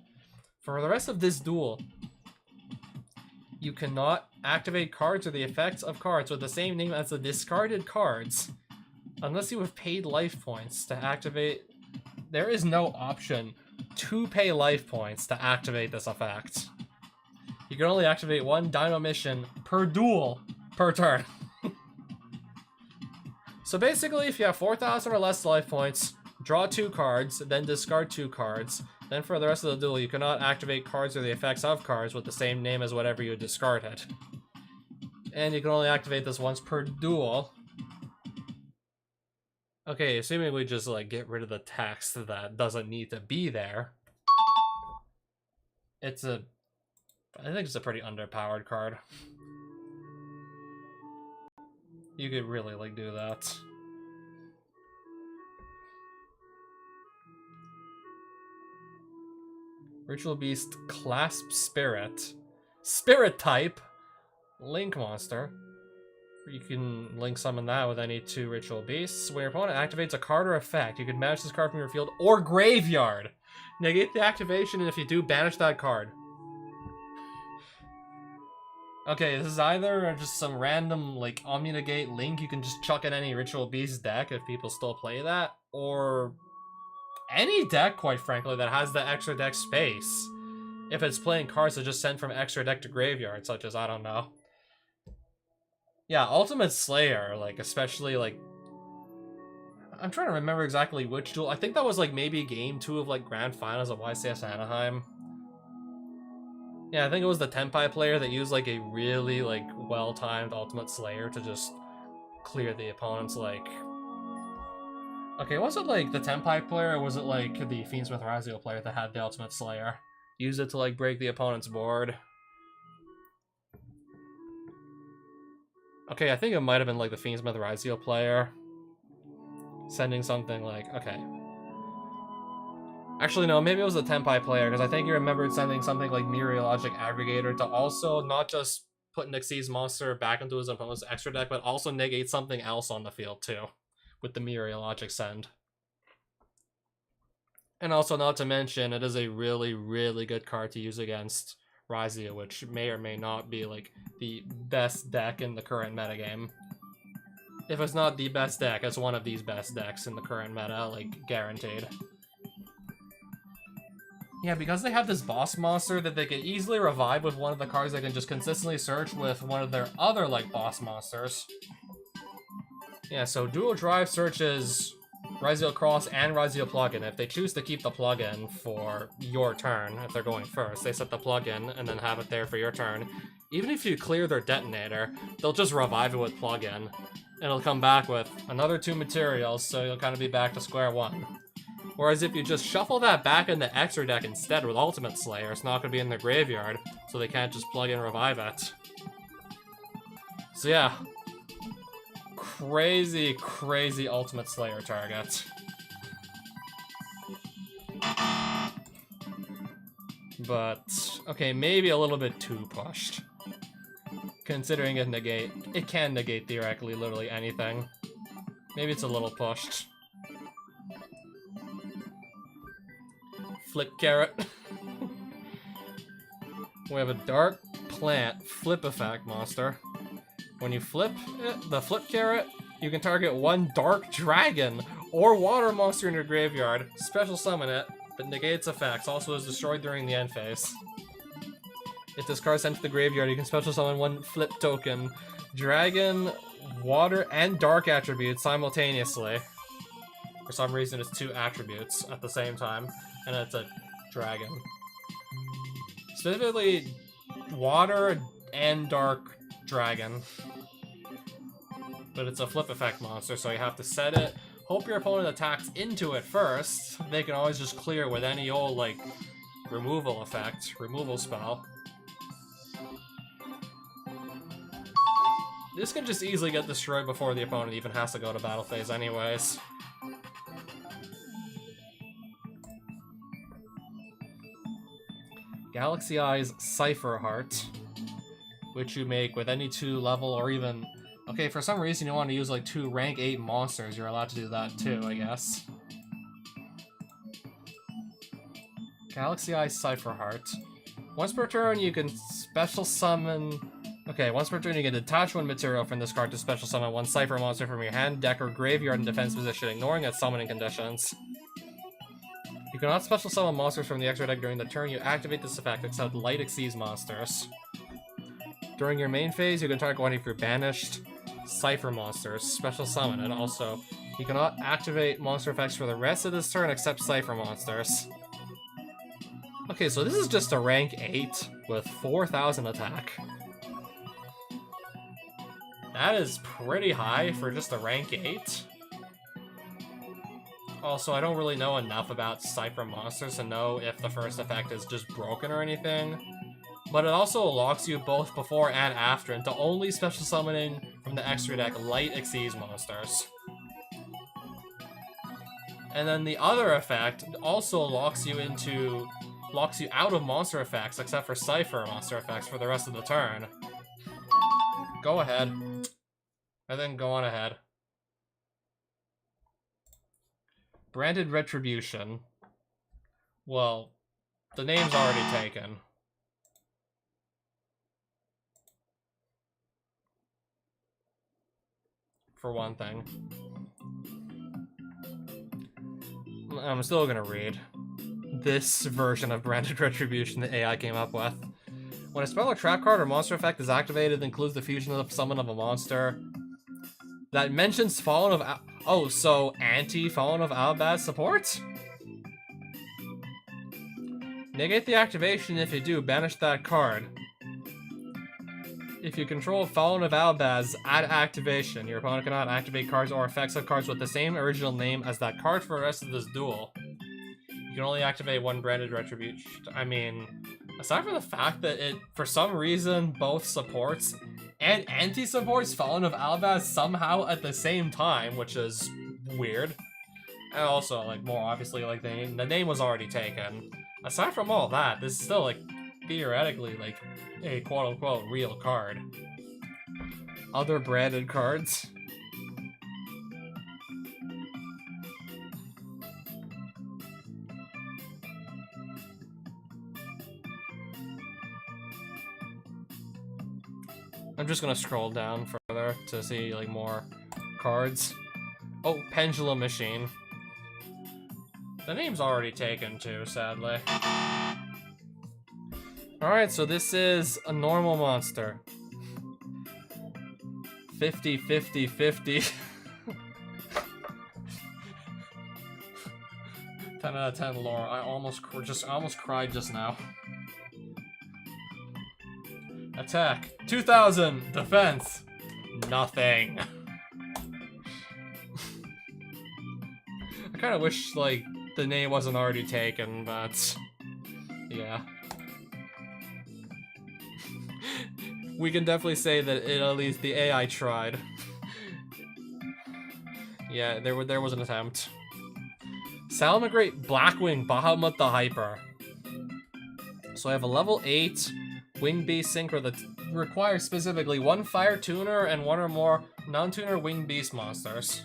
For the rest of this duel, you cannot activate cards or the effects of cards with the same name as the discarded cards unless you have paid life points to activate. There is no option to pay life points to activate this effect. You can only activate 1 Dino Mission per duel per turn. So basically, if you have 4,000 or less life points, draw 2 cards, then discard 2 cards. Then for the rest of the duel, you cannot activate cards or the effects of cards with the same name as whatever you discarded. And you can only activate this once per duel. Okay, assuming we just like get rid of the text that doesn't need to be there. I think it's a pretty underpowered card. You could really like do that. Ritual Beast Clasp Spirit. Spirit type. Link monster. You can link summon that with any 2 Ritual Beasts. When your opponent activates a card or effect, you can banish this card from your field or graveyard. Negate the activation, and if you do, banish that card. Okay, this is either just some random, like, Omni-Negate link you can just chuck in any Ritual Beast deck if people still play that, or any deck, quite frankly, that has the extra deck space. If it's playing cards that just send from extra deck to graveyard, such as, I don't know. Yeah, Ultimate Slayer, like, especially, like... I'm trying to remember exactly which duel. I think that was, like, maybe Game 2 of, like, Grand Finals at YCS Anaheim. Yeah, I think it was the Tenpai player that used, like, a really, like, well-timed Ultimate Slayer to just clear the opponent's, like... Okay, was it like the Tenpai player, or was it like the Fiendsmith Razio player that had the Ultimate Slayer? Use it to like break the opponent's board. Okay, I think it might have been like the Fiendsmith Razio player. Sending something like, okay. Actually, no, maybe it was the Tenpai player, because I think you remembered sending something like Meteorologic Aggregator to also not just put Nixie's monster back into his opponent's extra deck, but also negate something else on the field too, with the Meteorologic send. And also, not to mention, it is a really, really good card to use against Razio, which may or may not be like the best deck in the current metagame. If it's not the best deck, it's one of these best decks in the current meta, like, guaranteed. Yeah, because they have this boss monster that they can easily revive with one of the cards they can just consistently search with one of their other, like, boss monsters. Yeah, so Dual Drive searches Razio Cross and Razio Plugin. If they choose to keep the plugin for your turn, if they're going first, they set the plugin and then have it there for your turn. Even if you clear their detonator, they'll just revive it with plugin. And it'll come back with another 2 materials, so you'll kind of be back to square one. Whereas if you just shuffle that back in the extra deck instead with Ultimate Slayer, it's not going to be in their graveyard, so they can't just plug in revive it. So yeah. Crazy, crazy Ultimate Slayer target. But, okay, maybe a little bit too pushed. Considering it can negate theoretically literally anything. Maybe it's a little pushed. Flip Carrot. We have a Dark Plant Flip Effect monster. When you flip the Flip Carrot, you can target one Dark Dragon or Water monster in your graveyard, special summon it, but negate its effects, also is destroyed during the end phase. If this card is sent to the graveyard, you can special summon one Flip token, Dragon, Water, and Dark attributes simultaneously. For some reason, it's 2 attributes at the same time, and it's a Dragon. Specifically, Water and Dark Dragon. But it's a flip effect monster, so you have to set it. Hope your opponent attacks into it first. They can always just clear with any old, like, removal effect, removal spell. This can just easily get destroyed before the opponent even has to go to battle phase anyways. Galaxy Eye's Cipher Heart, which you make with any 2 level or even... Okay, for some reason you want to use like 2 rank 8 monsters, you're allowed to do that too, I guess. Galaxy Eye Cipher Heart. Once per turn you can special summon... Okay, once per turn you can detach 1 material from this card to special summon 1 Cipher monster from your hand, deck, or graveyard in defense position, ignoring its summoning conditions. You cannot special summon monsters from the extra deck during the turn you activate this effect, except Light Exceeds monsters. During your main phase, you can target one of your banished Cipher monsters, special summon, and also, you cannot activate monster effects for the rest of this turn except Cipher monsters. Okay, so this is just a rank 8 with 4,000 attack. That is pretty high for just a rank 8. Also, I don't really know enough about Cipher monsters to know if the first effect is just broken or anything. But it also locks you both before and after into only special summoning from the extra deck Light Exceeds monsters. And then the other effect also locks you out of monster effects except for Cipher monster effects for the rest of the turn. Go ahead. And then go on ahead. Branded Retribution. Well, the name's already taken. For one thing. I'm still gonna read this version of Branded Retribution the AI came up with. When a spell or trap card or monster effect is activated, it includes the fusion of the summon of a monster that mentions Fallen of oh, so anti-Fallen of Albaz support? Negate the activation. If you do, banish that card. If you control Fallen of Albaz at activation, your opponent cannot activate cards or effects of cards with the same original name as that card for the rest of this duel. You can only activate one branded Retribution. I mean, aside from the fact that it, for some reason, both supports and anti-supports Fallen of Albaz somehow at the same time, which is weird. And also, like, more obviously, like, the name was already taken. Aside from all that, this is still, like, theoretically, like, a quote-unquote real card. Other branded cards. I'm just gonna scroll down further to see, like, more cards. Oh, Pendulum Machine. The name's already taken, too, sadly. Alright, so this is a normal monster. 50, 50, 50. 10 out of 10 lore. I almost cried just now. Attack. 2000. Defense. Nothing. I kind of wish, like, the name wasn't already taken, but... yeah. We can definitely say that at least the AI tried. Yeah, there was an attempt. Salamangreat Blackwing Bahamut the Hyper. So I have a level 8 Wing Beast Synchro that requires specifically one Fire Tuner and one or more non-tuner Wing Beast monsters.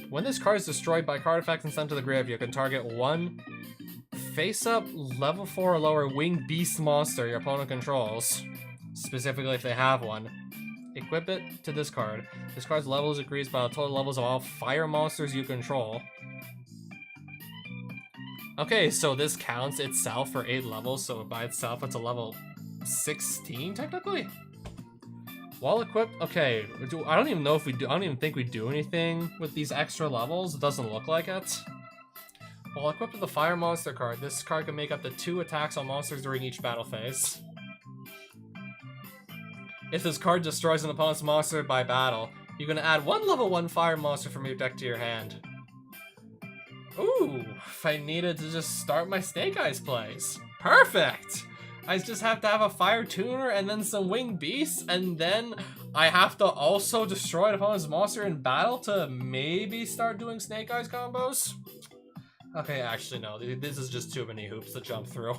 When this card is destroyed by card effects and sent to the grave, you can target one face-up level 4 or lower Wing Beast monster your opponent controls. Specifically if they have one. Equip it to this card. This card's level is increased by the total levels of all fire monsters you control. Okay, so this counts itself for 8 levels, so by itself it's a level 16 technically? While equipped, okay, I don't even know if we do, I don't even think we do anything with these extra levels. It doesn't look like it. While equipped with the fire monster card, this card can make up to 2 attacks on monsters during each battle phase. If this card destroys an opponent's monster by battle, you can add 1 level 1 fire monster from your deck to your hand. Ooh, if I needed to just start my Snake Eyes plays. Perfect! I just have to have a Fire Tuner and then some Winged Beasts, and then I have to also destroy an opponent's monster in battle to maybe start doing Snake Eyes combos? Okay, actually no, this is just too many hoops to jump through.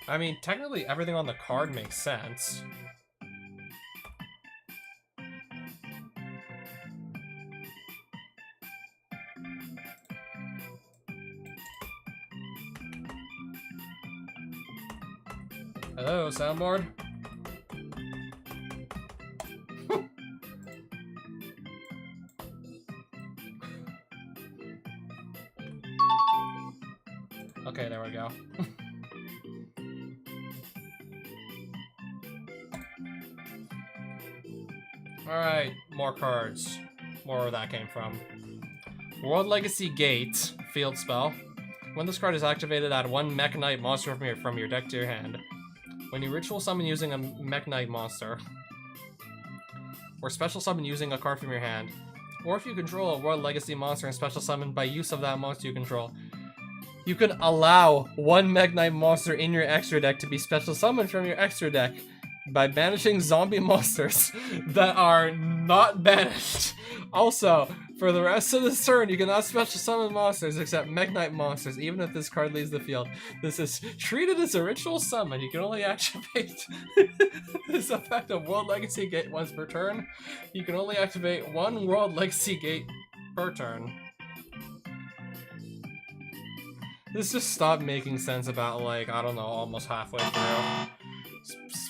I mean, technically everything on the card makes sense. Hello, soundboard. Okay, there we go. Alright, more cards. More where that came from. World Legacy Gate, field spell. When this card is activated, add 1 Mech Knight monster from your deck to your hand. When you ritual summon using a Mech Knight monster, or special summon using a card from your hand, or if you control a World Legacy monster and special summon by use of that monster you control, you can allow 1 Mech Knight monster in your extra deck to be special summoned from your extra deck by banishing zombie monsters that are not banished. Also, for the rest of this turn, you cannot special summon monsters except Mech Knight monsters, even if this card leaves the field. This is treated as a ritual summon. You can only activate this effect of World Legacy Gate once per turn. You can only activate 1 World Legacy Gate per turn. This just stopped making sense about, like, I don't know, almost halfway through.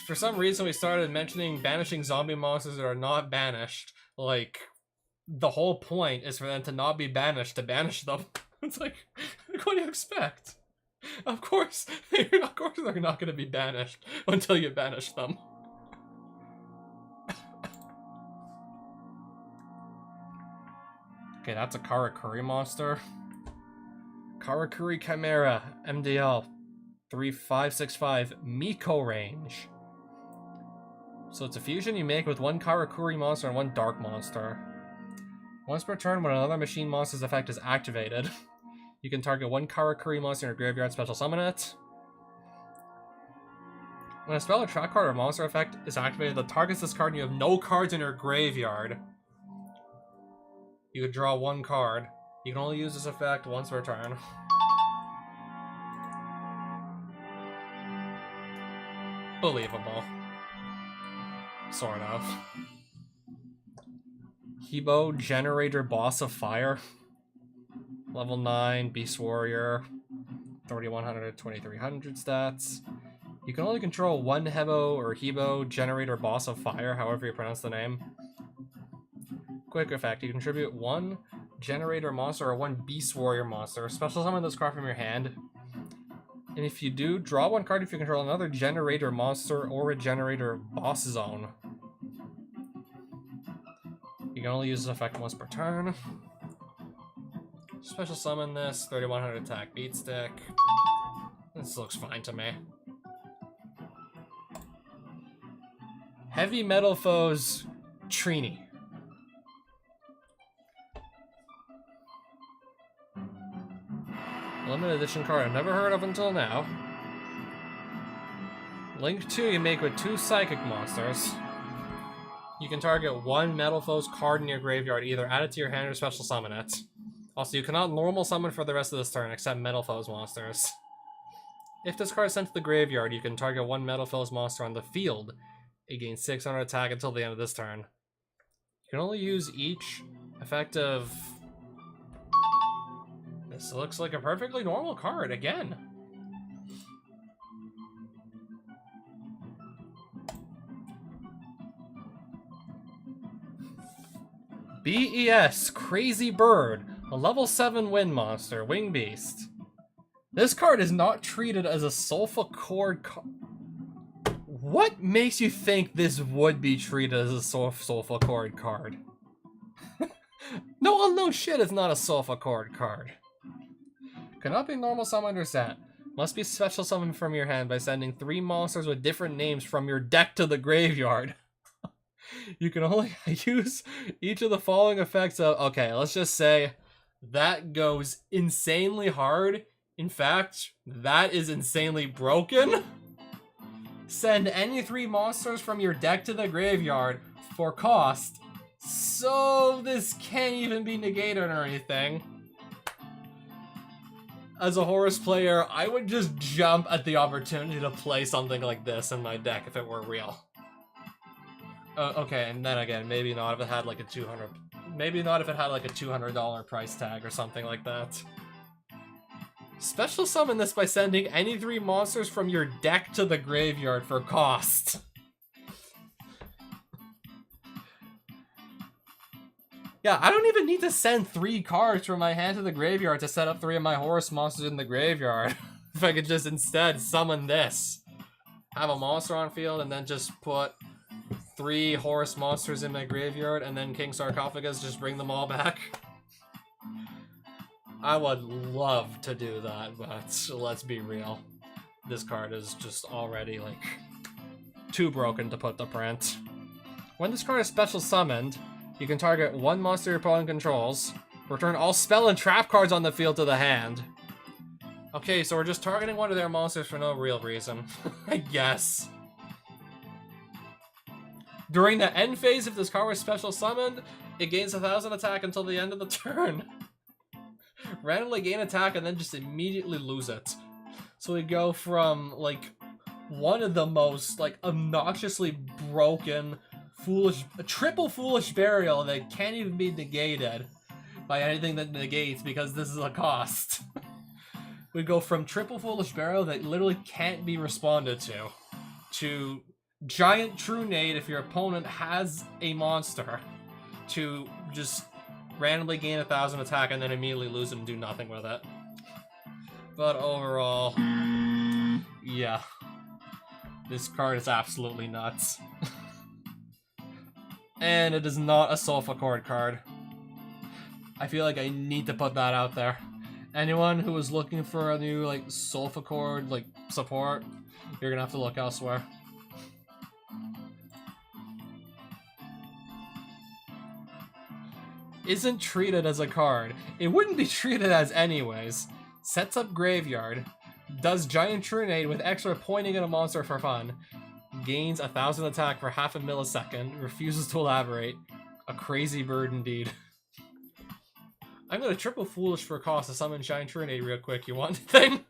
For some reason, we started mentioning banishing zombie monsters that are not banished. Like, the whole point is for them to not be banished, to banish them. It's like, what do you expect? Of course they're not going to be banished until you banish them. Okay, that's a Karakuri monster. Karakuri Chimera, MDL. 3565 Miko range. So it's a fusion you make with one Karakuri monster and one Dark monster. Once per turn, when another machine monster's effect is activated, you can target one Karakuri monster in your graveyard, special summon it. When a spell, or trap card, or monster effect is activated that targets this card and you have no cards in your graveyard, you could draw one card. You can only use this effect once per turn. Believable. Sort of. AI-generated Boss of Fire. Level 9, Beast Warrior. 3100, 2300 stats. You can only control one Hebo or AI-generated Boss of Fire, however you pronounce the name. Quick effect, you contribute one generator monster or one Beast Warrior monster. Special summon this card from your hand. And if you do, draw one card if you control another generator monster or a generator boss zone. You can only use this effect once per turn. Special summon this, 3100 attack, beat stick. This looks fine to me. Heavy Metal Foes, Trini. Limited edition card I've never heard of until now. Link 2 you make with 2 psychic monsters. You can target one Metal Foes card in your graveyard, either add it to your hand or special summon it. Also, you cannot normal summon for the rest of this turn except Metal Foes monsters. If this card is sent to the graveyard, you can target one Metal Foes monster on the field. It gains 600 attack until the end of this turn. You can only use each effective... This looks like a perfectly normal card, again. BES, Crazy Bird, a level 7 wind monster, Wing Beast. This card is not treated as a Sulfa Chord card. What makes you think this would be treated as a Sulfa Chord card? No shit, it's not a Sulfa Chord card. Cannot be normal summoned or set. Must be special summoned from your hand by sending 3 monsters with different names from your deck to the graveyard. You can only use each of the following effects of... Okay, let's just say that goes insanely hard. In fact, that is insanely broken. Send any 3 monsters from your deck to the graveyard for cost. So this can't even be negated or anything. As a Horus player, I would just jump at the opportunity to play something like this in my deck if it were real. Okay, and then again, maybe not if it had like a maybe not if it had like a $200 price tag or something like that. Special summon this by sending any 3 monsters from your deck to the graveyard for cost. Yeah, I don't even need to send 3 cards from my hand to the graveyard to set up 3 of my Horus monsters in the graveyard. If I could just instead summon this. Have a monster on field and then just put 3 Horus monsters in my graveyard and then King Sarcophagus, just bring them all back. I would love to do that, but let's be real. This card is just already, like, too broken to put to print. When this card is special summoned, you can target 1 monster your opponent controls, return all spell and trap cards on the field to the hand. Okay, so we're just targeting one of their monsters for no real reason. I guess. During the end phase, if this card was special summoned, it gains 1000 attack until the end of the turn. Randomly gain attack and then just immediately lose it. So we go from, like, one of the most, like, obnoxiously broken, triple foolish burial that can't even be negated by anything that negates because this is a cost. We go from triple foolish burial that literally can't be responded to giant true nade if your opponent has a monster, to just randomly gain 1000 attack and then immediately lose it and do nothing with it. But overall, yeah, this card is absolutely nuts. And it is not a Sulfa Chord card. I feel like I need to put that out there. Anyone who is looking for a new like Sulfa Chord like support, you're gonna have to look elsewhere. Isn't treated as a card. It wouldn't be treated as anyways. Sets up Graveyard. Does Giant Trunade with extra pointing at a monster for fun. Gains 1,000 attack for half a millisecond. Refuses to elaborate. A crazy bird indeed. I'm gonna triple Foolish for cost to summon Giant Trunade real quick. You want anything?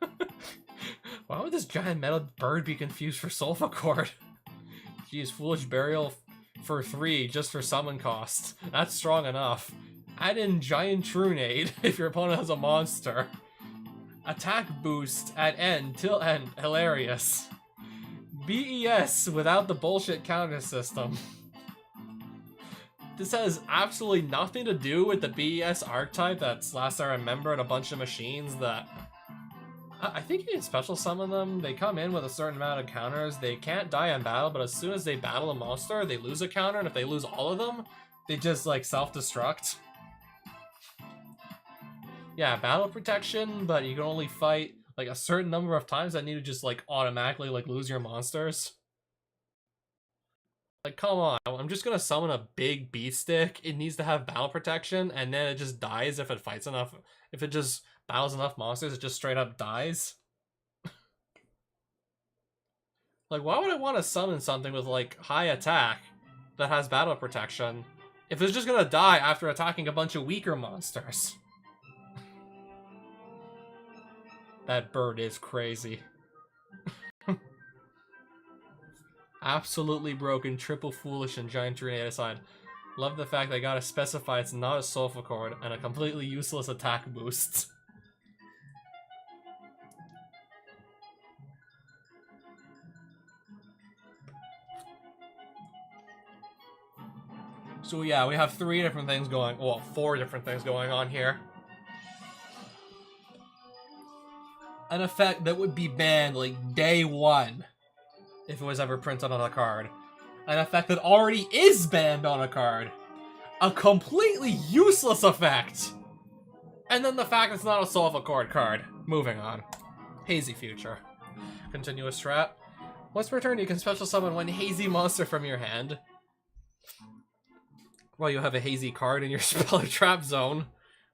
Why would this giant metal bird be confused for Sulfa Chord? Geez, Foolish Burial for 3 just for summon cost. That's strong enough. Add in Giant Trunade if your opponent has a monster. Attack boost at end till end. Hilarious. BES without the bullshit counter system. This has absolutely nothing to do with the BES archetype that's last I remember at a bunch of machines that... I think you can special summon them. They come in with a certain amount of counters. They can't die in battle, but as soon as they battle a monster, they lose a counter, and if they lose all of them, they just, like, self-destruct. Yeah, battle protection, but you can only fight, like, a certain number of times that need to just, like, automatically, like, lose your monsters. Like, come on, I'm just gonna summon a big beat stick. It needs to have battle protection, and then it just dies if it fights enough. If it just battles enough monsters, it just straight up dies. Like, why would I want to summon something with, like, high attack that has battle protection if it's just gonna die after attacking a bunch of weaker monsters? That bird is crazy. Absolutely broken, triple Foolish and Giant Trunade aside. Love the fact they gotta specify it's not a Sulfa Chord and a completely useless attack boost. So yeah, we have 3 different things going, well, 4 different things going on here. An effect that would be banned like day 1 if it was ever printed on a card. An effect that already is banned on a card. A completely useless effect. And then the fact it's not a Sulfa Chord card. Moving on. Hazy Future. Continuous strat. Once per turn, you can special summon one hazy monster from your hand. Well, you have a hazy card in your spell or trap zone,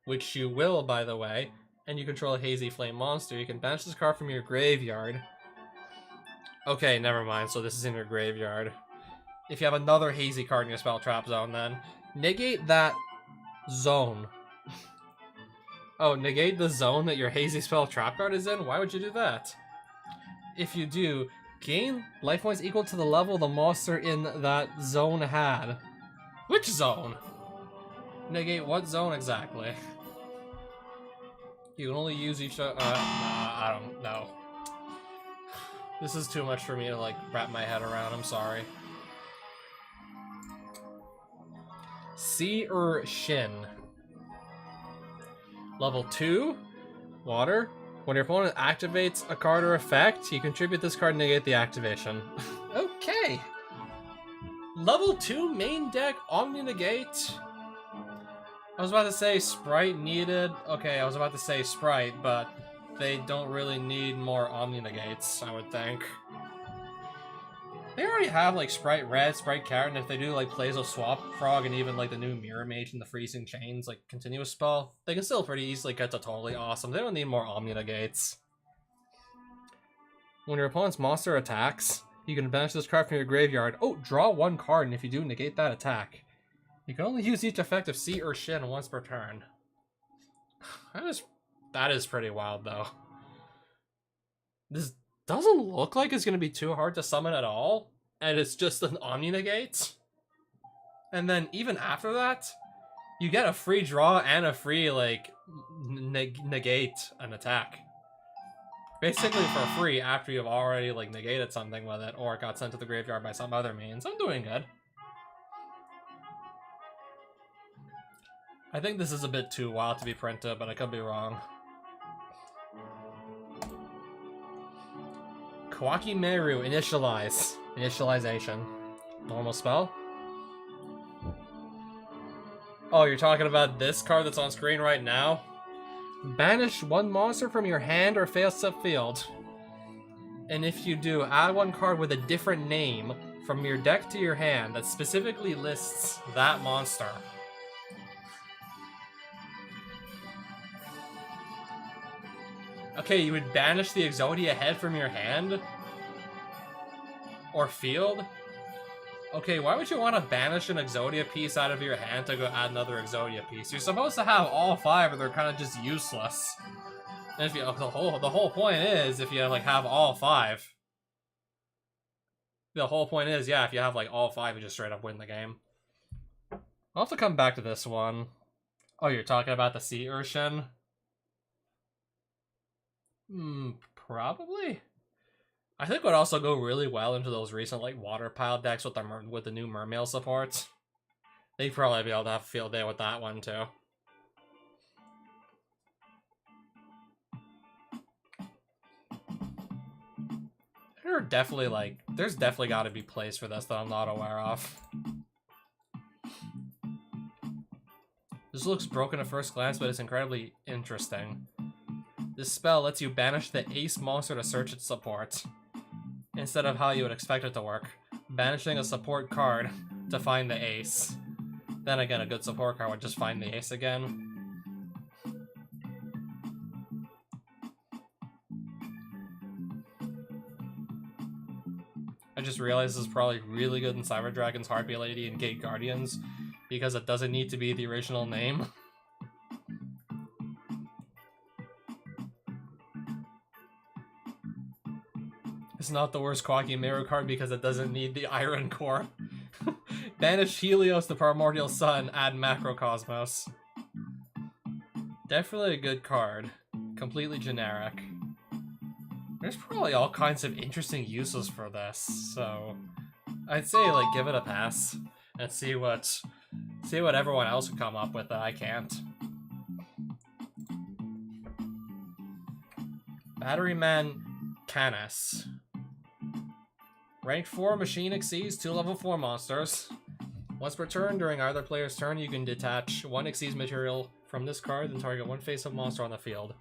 which you will, by the way, and you control a hazy flame monster. You can banish this card from your graveyard. Okay, never mind, so this is in your graveyard. If you have another hazy card in your spell trap zone, then negate that zone. Oh, negate the zone that your hazy spell trap card is in? Why would you do that? If you do, gain life points equal to the level the monster in that zone had. Which zone? Negate what zone exactly? You can only use each nah, I don't know. This is too much for me to, like, wrap my head around, I'm sorry. Sea or Shin. Level 2, water. When your opponent activates a card or effect, you contribute this card and negate the activation. Okay. Level 2 main deck Omni Negate. I was about to say Sprite needed. Okay, I was about to say Sprite, but they don't really need more Omni Negates, I would think. They already have like Sprite Red, Sprite Carrot, and if they do like plays of Swap Frog and even like the new Mirror Mage and the Freezing Chains, like continuous spell, they can still pretty easily get to totally awesome. They don't need more Omni Negates. When your opponent's monster attacks, you can banish this card from your graveyard. Oh, draw 1 card, and if you do, negate that attack. You can only use each effect of Sea or Shin once per turn. That is pretty wild, though. This doesn't look like it's going to be too hard to summon at all, and it's just an Omni Negate. And then even after that, you get a free draw and a free, like, negate an attack. Basically for free after you've already, like, negated something with it, or it got sent to the graveyard by some other means. I'm doing good. I think this is a bit too wild to be printed, but I could be wrong. Kawaki Meru, initialize. Initialization. Normal spell? Oh, you're talking about this card that's on screen right now? Banish one monster from your hand or face-up field. And if you do, add one card with a different name from your deck to your hand that specifically lists that monster. Okay, you would banish the Exodia head from your hand? Or field? Okay, why would you want to banish an Exodia piece out of your hand to go add another Exodia piece? You're supposed to have all 5 or they're kind of just useless. And if you, the whole point is, if you like have all 5. The whole point is, yeah, if you have like all 5, you just straight up win the game. I'll have to come back to this one. Oh, you're talking about the Sea Urshin? Probably. I think would also go really well into those recent like water pile decks with the new Mermail support. They'd probably be able to have a field day with that one too. There's definitely got to be plays for this that I'm not aware of. This looks broken at first glance, but it's incredibly interesting. This spell lets you banish the ace monster to search its support, instead of how you would expect it to work, banishing a support card to find the ace. Then again, a good support card would just find the ace again. I just realized this is probably really good in Cyber Dragon's Harpy Lady and Gate Guardians, because it doesn't need to be the original name. It's not the worst Quacky Mirror card because it doesn't need the Iron Core. Banish Helios, the Primordial Sun, add Macrocosmos. Definitely a good card. Completely generic. There's probably all kinds of interesting uses for this, so I'd say like give it a pass and see what everyone else would come up with that I can't. Batteryman Canis. Rank 4 machine exceeds 2 level 4 monsters. Once per turn, during either player's turn, you can detach 1 exceeds material from this card and target 1 face-up monster on the field.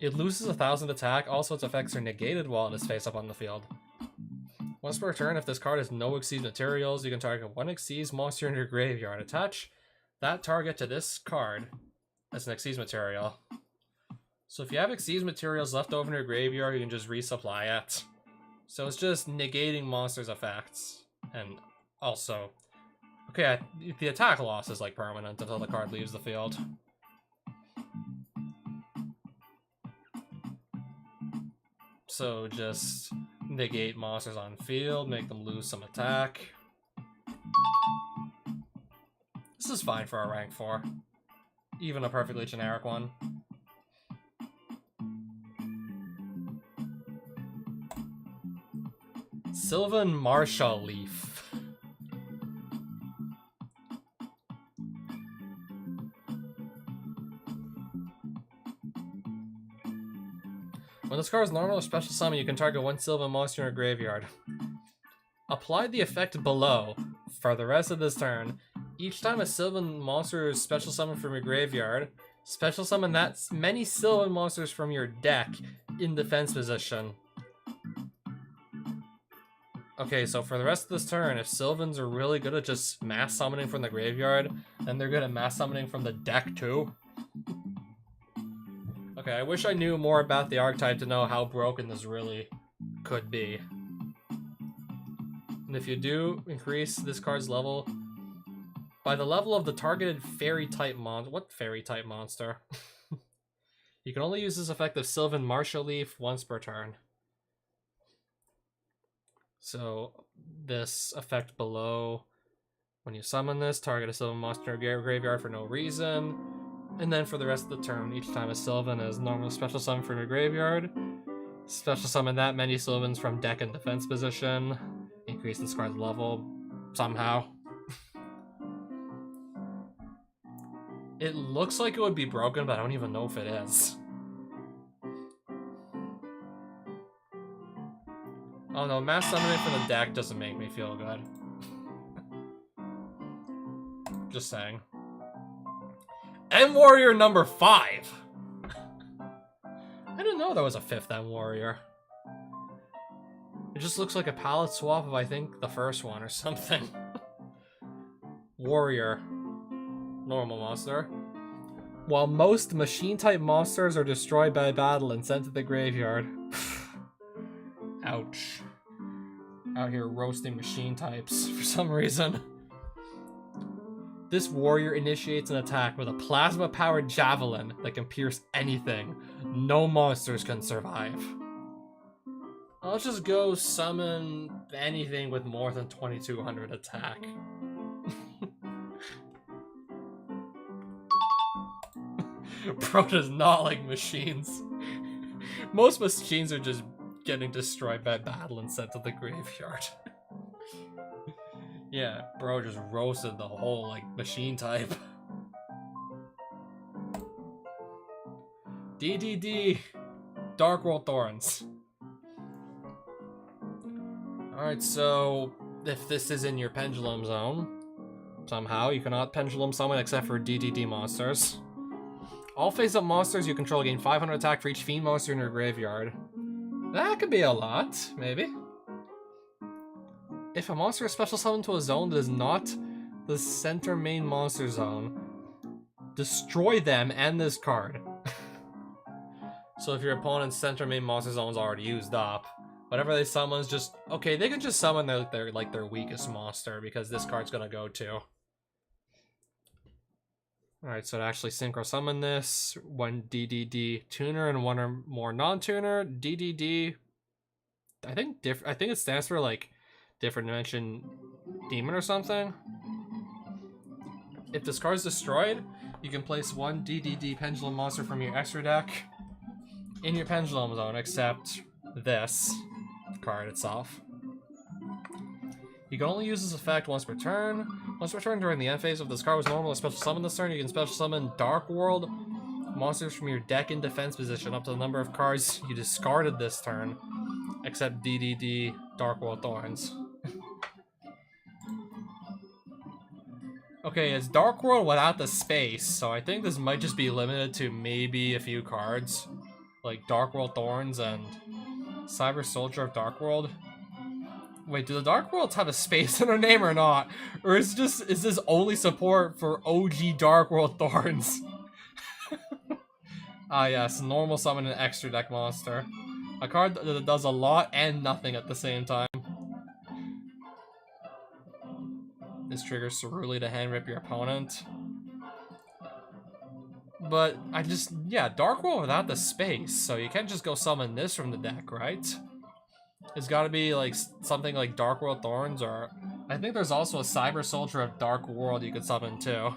It loses 1000 attack, also its effects are negated while it is face-up on the field. Once per turn, if this card has no exceeds materials, you can target 1 exceeds monster in your graveyard. Attach that target to this card as an exceeds material. So if you have exceeds materials left over in your graveyard, you can just resupply it. So it's just negating monsters' effects. And also, okay, the attack loss is like permanent until the card leaves the field. So just negate monsters on field, make them lose some attack. This is fine for a rank 4. Even a perfectly generic one. Sylvan Marshall Leaf. When this card is normal or special summon, you can target 1 Sylvan monster in your graveyard. Apply the effect below for the rest of this turn. Each time a Sylvan monster is special summoned from your graveyard, special summon that many Sylvan monsters from your deck in defense position. Okay, so for the rest of this turn, if Sylvans are really good at just mass summoning from the graveyard, then they're good at mass summoning from the deck too. Okay, I wish I knew more about the archetype to know how broken this really could be. And if you do increase this card's level by the level of the targeted fairy-type monster... What fairy-type monster? You can only use this effect of Sylvan Marshall Leaf once per turn. So this effect below, when you summon this, target a Sylvan monster in your graveyard for no reason. And then for the rest of the turn, each time a Sylvan is normal special summon from your graveyard, special summon that many Sylvans from deck and defense position. Increase this card's level somehow. It looks like it would be broken, but I don't even know if it is. Oh no, mass summoning from the deck doesn't make me feel good. Just saying. M Warrior number 5! didn't know there was a 5th M warrior. It just looks like a palette swap of, I think, the first one or something. Warrior. Normal monster. While most machine-type monsters are destroyed by battle and sent to the graveyard. Ouch. Out here roasting machine types for some reason. This warrior initiates an attack with a plasma-powered javelin that can pierce anything. No monsters can survive. Let's just go summon anything with more than 2200 attack. Bro does not like machines. Most machines are just getting destroyed by battle and sent to the graveyard. Yeah, bro just roasted the whole, like, machine type. DDD! Dark World Thorns. Alright, so if this is in your pendulum zone, somehow you cannot pendulum summon except for DDD monsters. All face-up monsters you control gain 500 attack for each fiend monster in your graveyard. That could be a lot, maybe. If a monster is special summoned to a zone that is not the center main monster zone, destroy them and this card. So if your opponent's center main monster zone is already used up, whatever they summon is just... Okay, they can just summon their weakest monster, because this card's gonna go too. Alright, so to actually synchro summon this, one DDD tuner and one or more non-tuner. DDD... I think it stands for, like, different dimension demon or something. If this card's destroyed, you can place one DDD pendulum monster from your extra deck in your pendulum zone, except this card itself. You can only use this effect once per turn. Once per turn during the end phase, if this card was normally special summon this turn, you can special summon Dark World monsters from your deck in defense position up to the number of cards you discarded this turn, except DDD Dark World Thorns. Okay, it's Dark World without the space, so I think this might just be limited to maybe a few cards, like Dark World Thorns and Cyber Soldier of Dark World. Wait, do the Dark Worlds have a space in their name or not? Or is this only support for OG Dark World Thorns? Ah yes, normal summon an extra deck monster. A card that does a lot and nothing at the same time. This triggers Cerulli to hand rip your opponent. But yeah, Dark World without the space, so you can't just go summon this from the deck, right? It's gotta be like something like Dark World Thorns, or I think there's also a Cyber Soldier of Dark World you could summon too.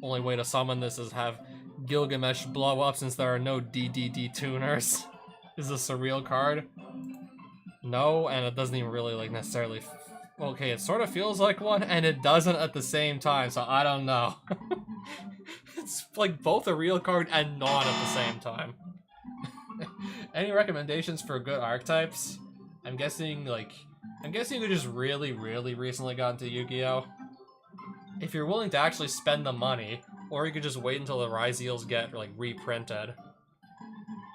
Only way to summon this is have Gilgamesh blow up since there are no DDD tuners. Is this a real card? No, and it doesn't even really like necessarily... Okay, it sort of feels like one, and it doesn't at the same time, so I don't know. It's like both a real card and not at the same time. Any recommendations for good archetypes? I'm guessing you just really recently got into Yu-Gi-Oh! If you're willing to actually spend the money, or you could just wait until the Ryzeals get like reprinted.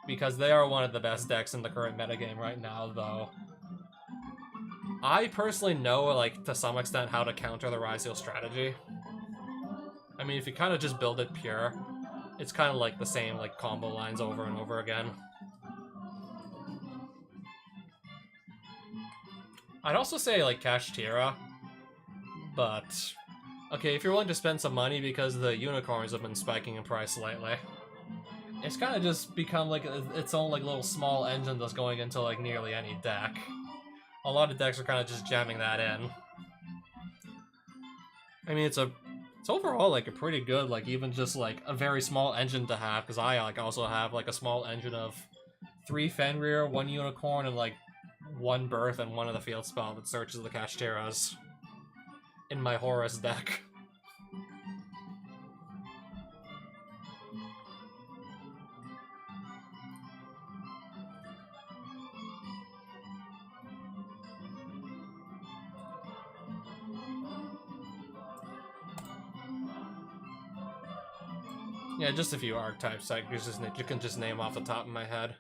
Because they are one of the best decks in the current metagame right now, though. I personally know, like, to some extent how to counter the Ryzeal strategy. I mean, if you kind of just build it pure, it's kind of like the same, like, combo lines over and over again. I'd also say, like, Kashtira, but... Okay, if you're willing to spend some money because the unicorns have been spiking in price lately. It's kind of just become like its own like little small engine that's going into like nearly any deck. A lot of decks are kind of just jamming that in. I mean, it's overall like a pretty good, like even just like a very small engine to have, because I like also have like a small engine of 3 Fenrir, 1 unicorn, and like 1 birth and 1 of the field spell that searches the Kashtiras in my Horus deck. Yeah, just a few archetypes I you can just name off the top of my head.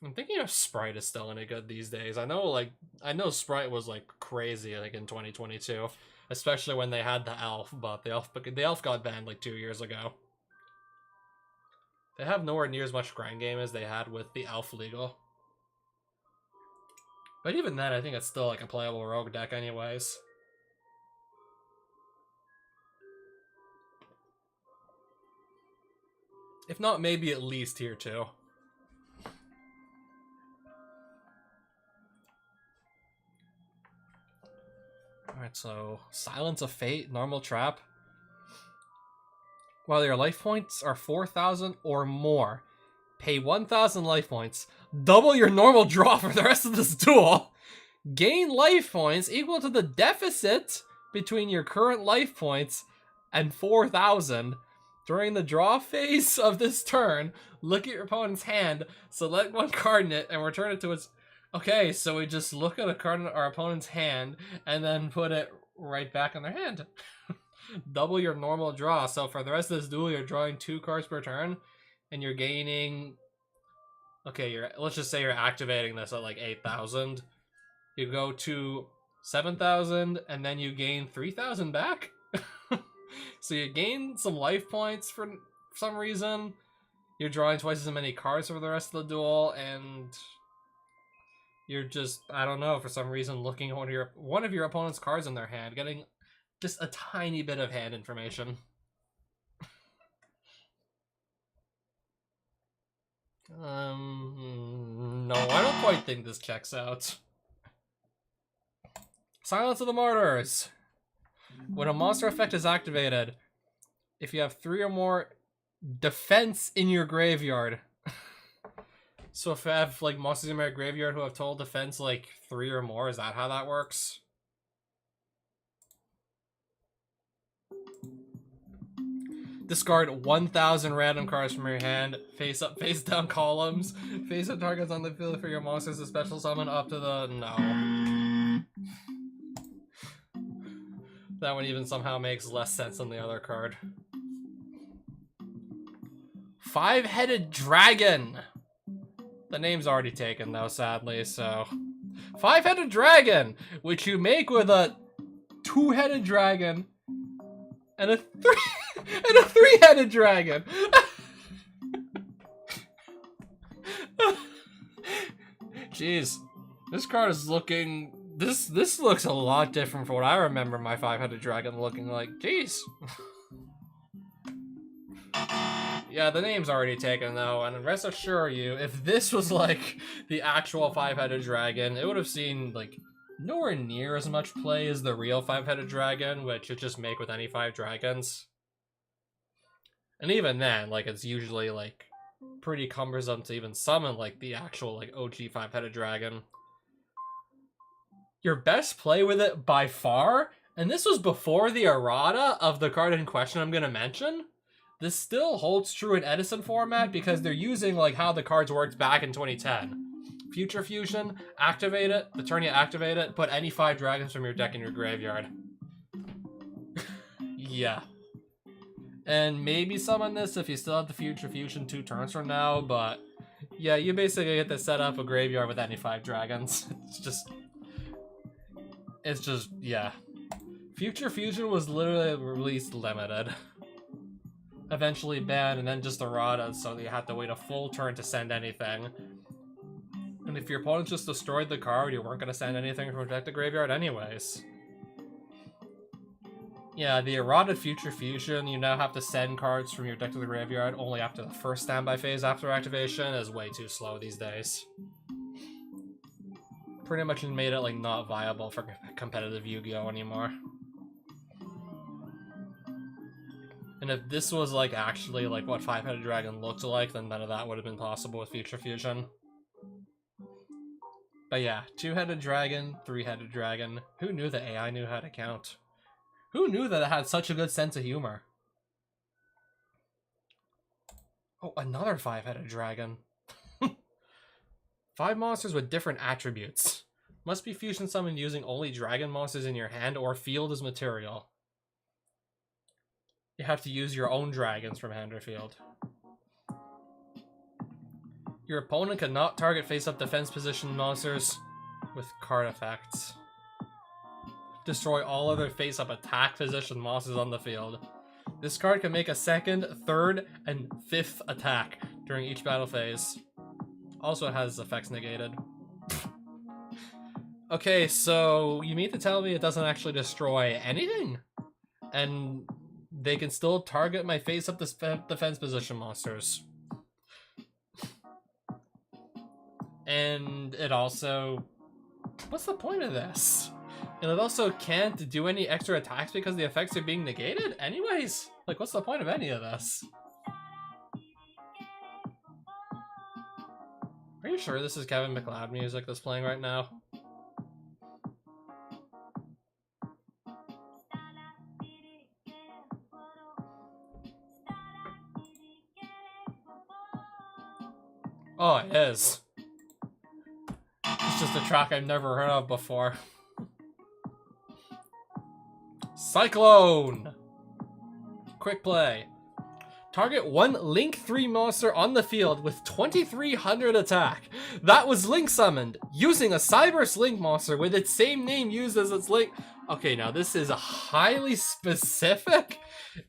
I'm thinking if Sprite is still any good these days. I know Sprite was like crazy like in 2022, especially when they had the Elf, but the Elf got banned like 2 years ago. They have nowhere near as much grind game as they had with the Elf legal. But even then, I think it's still like a playable rogue deck anyways. If not, maybe at least tier 2. Alright, so Silence of Fate, normal trap. While your life points are 4,000 or more, pay 1,000 life points, double your normal draw for the rest of this duel, gain life points equal to the deficit between your current life points and 4,000. During the draw phase of this turn, look at your opponent's hand, select one card in it, and return it to its... Okay, so we just look at a card in our opponent's hand, and then put it right back in their hand. Double your normal draw. So for the rest of this duel, you're drawing 2 cards per turn, and you're gaining... Okay, let's just say you're activating this at like 8,000. You go to 7,000, and then you gain 3,000 back? So you gain some life points for some reason. You're drawing twice as many cards for the rest of the duel, and you're just, I don't know, for some reason looking at one of your opponent's cards in their hand, getting just a tiny bit of hand information. No, I don't quite think this checks out. Silence of the Martyrs. When a monster effect is activated, if you have 3 or more defense in your graveyard. So if I have like monsters in my graveyard who have total defense like 3 or more, is that how that works? Discard 1,000 random cards from your hand. Face up, face down columns. Face up targets on the field for your monsters to special summon up to the... No. That one even somehow makes less sense than the other card. 5-headed dragon. The name's already taken though, sadly, so... 5-headed dragon, which you make with a 2-headed dragon and a 3-headed dragon. Jeez, this card is looking... This looks a lot different from what I remember my 5-headed dragon looking like. Jeez. Yeah, the name's already taken though, and rest assure you, if this was like the actual 5-headed dragon, it would have seen like nowhere near as much play as the real 5-headed dragon, which you just make with any 5 dragons. And even then, like, it's usually like pretty cumbersome to even summon like the actual like OG 5-headed dragon. Your best play with it by far, and this was before the errata of the card in question I'm gonna mention. This still holds true in Edison format because they're using like how the cards worked back in 2010. Future Fusion, activate it, the turn you activate it, put any 5 dragons from your deck in your graveyard. Yeah. And maybe summon this if you still have the Future Fusion 2 turns from now, but yeah, you basically get to set up a graveyard with any 5 dragons. It's just, yeah. Future Fusion was literally released limited. Eventually banned, and then just errata, so you have to wait a full turn to send anything. And if your opponent just destroyed the card, you weren't going to send anything from deck to graveyard anyways. Yeah, the errata Future Fusion, you now have to send cards from your deck to the graveyard only after the first standby phase after activation, is way too slow these days. Pretty much made it like not viable for competitive Yu-Gi-Oh anymore. And if this was like actually like what 5-headed dragon looked like, then none of that would have been possible with Future Fusion. But yeah, 2-headed dragon, 3-headed dragon. Who knew that AI knew how to count? Who knew that it had such a good sense of humor? Oh, another 5-headed dragon. 5 monsters with different attributes. Must be fusion summoned using only dragon monsters in your hand or field as material. You have to use your own dragons from hand or field. Your opponent cannot target face-up defense position monsters with card effects. Destroy all other face-up attack position monsters on the field. This card can make a second, third, and fifth attack during each battle phase. Also, it has effects negated. Okay, so you mean to tell me it doesn't actually destroy anything? And they can still target my face-up defense position monsters. And it also... What's the point of this? And it also can't do any extra attacks because the effects are being negated? Anyways, like, what's the point of any of this? Are you sure this is Kevin MacLeod music that's playing right now? Oh, it is. It's just a track I've never heard of before. Cyclone! Quick play. Target one Link 3 monster on the field with 2300 attack. That was Link summoned, using a Cyberse Link monster with its same name used as its Link. Okay, now this is highly specific.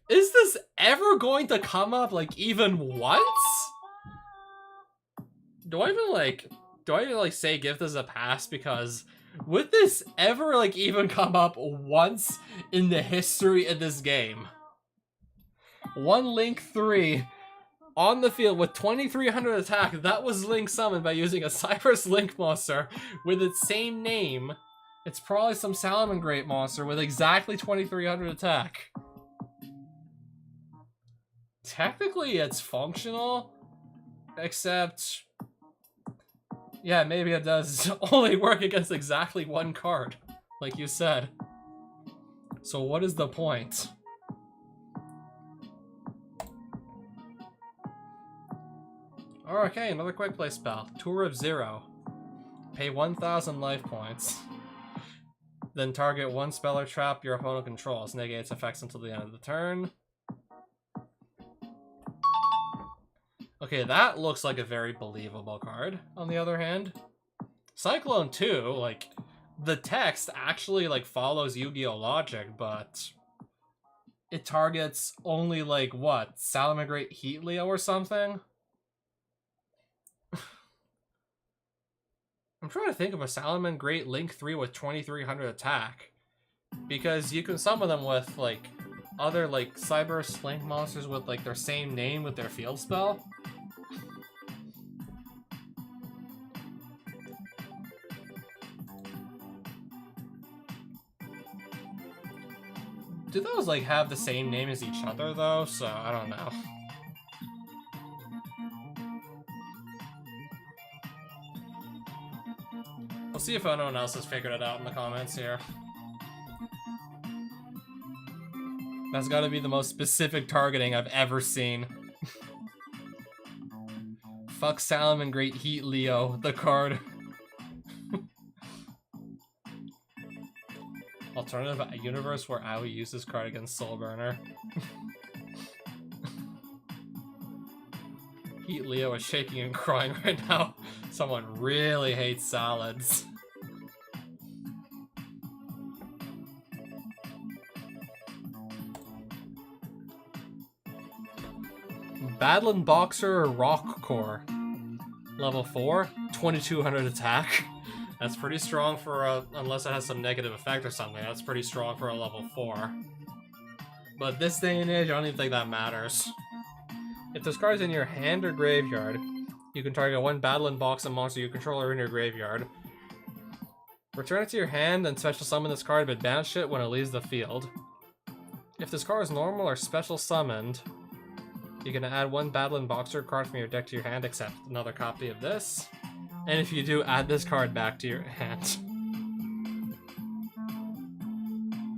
Is this ever going to come up, like, even once? Do I even say give this a pass? Because would this ever, like, even come up once in the history of this game? One Link 3 on the field with 2300 attack. That was Link summoned by using a Cyberse Link monster with its same name. It's probably some Salamangreat monster with exactly 2300 attack. Technically, it's functional, except... yeah, maybe it does only work against exactly one card, like you said. So what is the point? Okay, another quick play spell. Tour of Zero. Pay 1000 life points. Then target one spell or trap your opponent controls. Negate its effects until the end of the turn. Okay, that looks like a very believable card, on the other hand. Cyclone 2, like, the text actually, like, follows Yu-Gi-Oh! Logic, but it targets only, like, what? Salamangreat Heatleo or something? I'm trying to think of a Salamangreat Link 3 with 2300 attack. Because you can summon them with, like, other, like, Cyberse Link monsters with, like, their same name with their field spell. Do those, like, have the same name as each other, though? So, I don't know. We'll see if anyone else has figured it out in the comments here. That's gotta be the most specific targeting I've ever seen. Fuck Salamangreat Heatleo, the card. Alternative, a universe where I will use this card against Soulburner. Heatleo is shaking and crying right now. Someone really hates salads. Battling Boxer Rock Core. Level 4, 2200 attack. That's pretty strong for a, unless it has some negative effect or something, that's pretty strong for a level 4. But this day and age, I don't even think that matters. If this card's in your hand or graveyard, you can target one Battling Boxer monster you control or in your graveyard. Return it to your hand and special summon this card, but banish it when it leaves the field. If this card is normal or special summoned, you can add one Battling Boxer card from your deck to your hand, except another copy of this. And if you do, add this card back to your hand.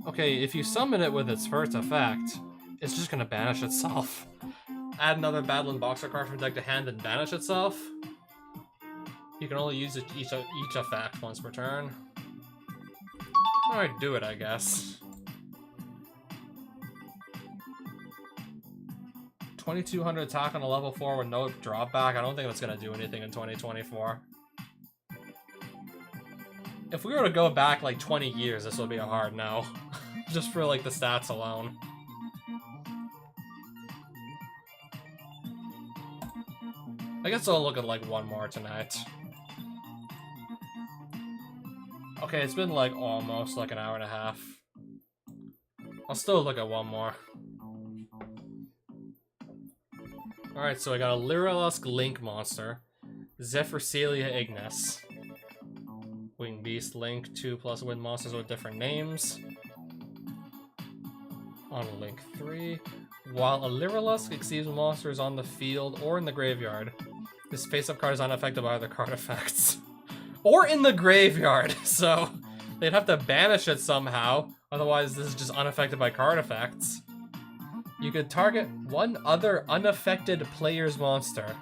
Okay, if you summon it with its first effect, it's just gonna banish itself. Add another Battling Boxer card from deck to hand and banish itself. You can only use each effect once per turn. Alright, do it, I guess. 2200 attack on a level 4 with no drop back. I don't think that's gonna do anything in 2024. If we were to go back like 20 years, this would be a hard no. Just for like the stats alone. I guess I'll look at like one more tonight. Okay, it's been like almost like an hour and a half. I'll still look at one more. Alright, so I got a Lyrilusk Link monster. Zephyrcelia Ignis. Wing Beast Link, 2+ wind monsters with different names. On Link 3. While a Lyrilusk exceeds monsters on the field or in the graveyard, this face-up card is unaffected by other card effects. Or in the graveyard, so they'd have to banish it somehow, otherwise this is just unaffected by card effects. You could target one other unaffected player's monster.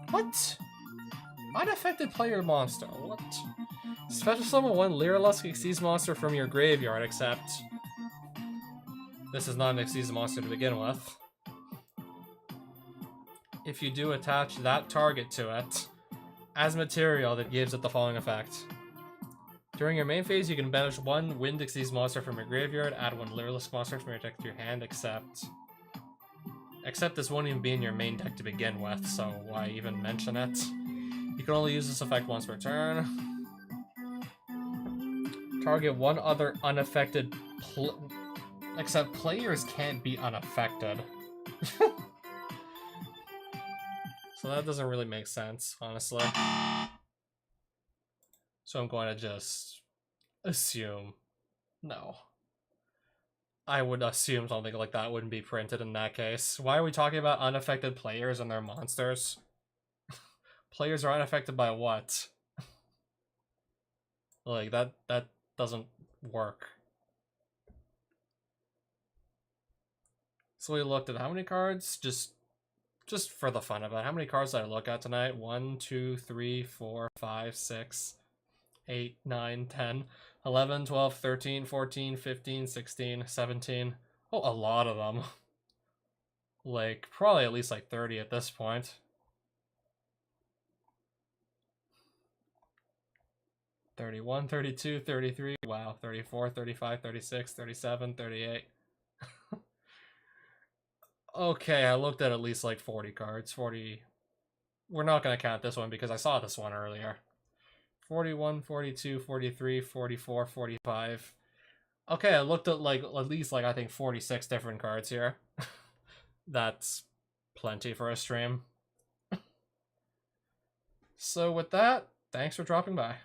What? Unaffected player monster, what? Special summon one Lyrilusk Exceeds monster from your graveyard, except this is not an Exceeds monster to begin with. If you do attach that target to it as material, that gives it the following effect. During your main phase, you can banish one Wind Exceeds monster from your graveyard, add one Lyrilusk monster from your deck to your hand, except this won't even be in your main deck to begin with, so why even mention it? You can only use this effect once per turn. Target one other unaffected except players can't be unaffected. So that doesn't really make sense, honestly. So I'm going to just assume no. I would assume something like that wouldn't be printed in that case. Why are we talking about unaffected players and their monsters? Players are unaffected by what? Like, that doesn't work. So we looked at how many cards? Just for the fun of it. How many cards did I look at tonight? 1, 2, 3, 4, 5, 6, 8, 9, 10, 11, 12, 13, 14, 15, 16, 17. Oh, a lot of them. Like, probably at least like 30 at this point. 31, 32, 33, wow, 34, 35, 36, 37, 38. Okay, I looked at least like 40 cards. 40. We're not going to count this one because I saw this one earlier. 41, 42, 43, 44, 45. Okay, I looked at like at least like I think 46 different cards here. That's plenty for a stream. So with that, thanks for dropping by.